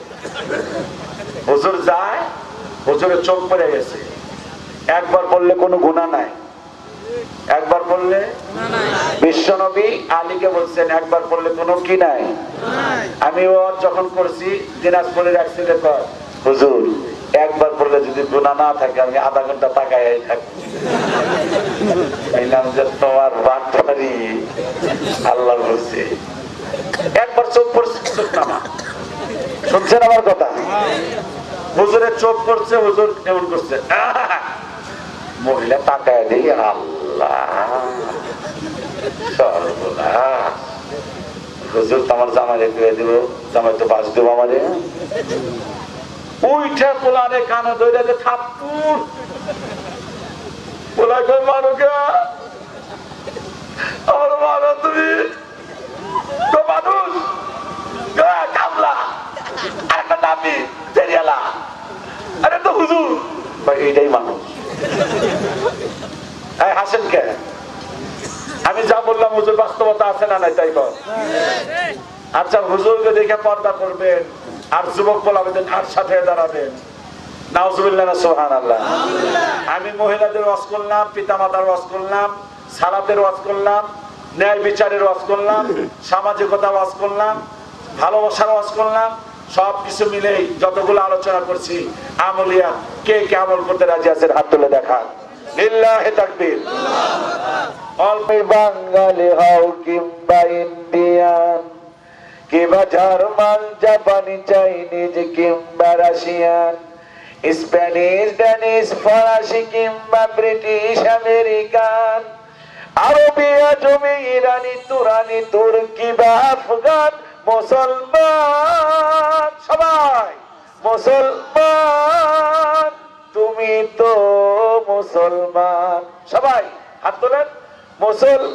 [SPEAKER 1] হুজুর যায়, হুজুরের চোখ পড়ে গেছে। একবার বললে কোনো গুনাহ নাই, একবার বললে বিশ্বনবী আলীকে বলছেন একবার বললে কোনো কি নাই। আমি যখন করছি দিনাজপুরের এক ছেলে কয়, হুজুর একবার বললে যদি গুনাহ না থাকে আমি আধা ঘন্টা তাকায় থাকি। তোমার বাটপারি আল্লাহ বলছে একবার চোখ পড়ছে, চোখ নামা। শুনছেন আমার কথা? হুজুরের চোখ পড়ছে, হুজুর এমন করছে, মহিলা তাকায় দিই, আল্লাহ সর্বনাশ। হুজুর তোমার জামাই দিয়ে দিব, জামাই তো বাস দেবো আমারে। উইঠা পোলারে কানে ধরে থাপ্পুর। পোলাকে মারো কে? আমার মারো তুমি তো মানুষ কামলা আর একটা নামি ফেরিয়ালা। আরে তো হুজুর ভাই, এইটাই মানুষ। আমি যা বললাম হুজুর বাস্তবতা আছে না নাই তাই বল। আচ্ছা হুজুরকে দেখে পর্দা করবেন আর যুবক বলাবেন আর সাথে দাঁড়াবেন, নাউজুবিল্লাহ না সুবহানাল্লাহ। আমি মহিলাদের ওয়াজ করলাম, পিতামাতার ওয়াজ করলাম, সালাতের ওয়াজ করলাম, ন্যায় বিচারের ওয়াজ করলাম, সামাজিকতা ওয়াজ করলাম, ভালোবাসার ওয়াজ করলাম, সবকিছু মিলেই যতগুলো আলোচনা করছি আমলিয়া কে কে আমল করতে রাজি আছেন হাত তুলে দেখান। লিল্লাহি তাকবীর। অল্প বাঙালি হও কিংবা ইন্ডিয়ান কিংবা জার্মান জাপানি চাইনিজ কিংবা রাশিয়ান স্প্যানিশ ড্যানিশ ফরাসি কিংবা ব্রিটিশ আমেরিকান আরবি আজমি ইরানি তুরানি তুর্কি বা আফগান মুসলমান সবাই মুসলমান তুমি তো মুসলমান সবাই হাত তোলেন মুসলমান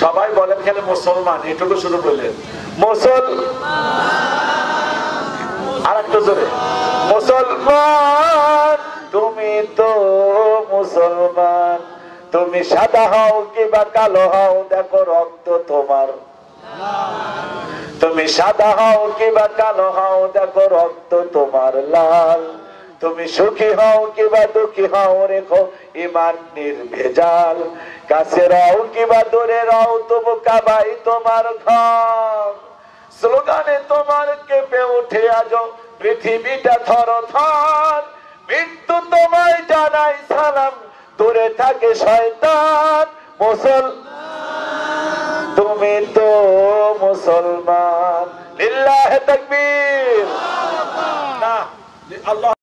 [SPEAKER 1] সবাই বলেন খেলে মুসলমান এটুকু শুরু করলেন মুসলমান আর একটু জোরে মুসলমান তুমি তো মুসলমান তুমি সাদা হও কিংবা কালো হও দেখো রক্ত তোমার তুমি সাদা হও কিংবা কালো হও দেখো রক্ত তোমার লাল তুমি সুখী হও কিংবা দুঃখী হও রেখো ঈমান নির্ভেজাল কাছে রও কিংবা দূরে রও তবু কাবাই তোমার ঘর স্লোগানে তোমার কেঁপে উঠে আজো পৃথিবীটা থরথর মৃত্যু তোমায় জানাই সালাম দূরে থাকে শয়তান মুসলমান তুমি তো মুসলমান লিল্লাহি তাকবীর না আল্লাহ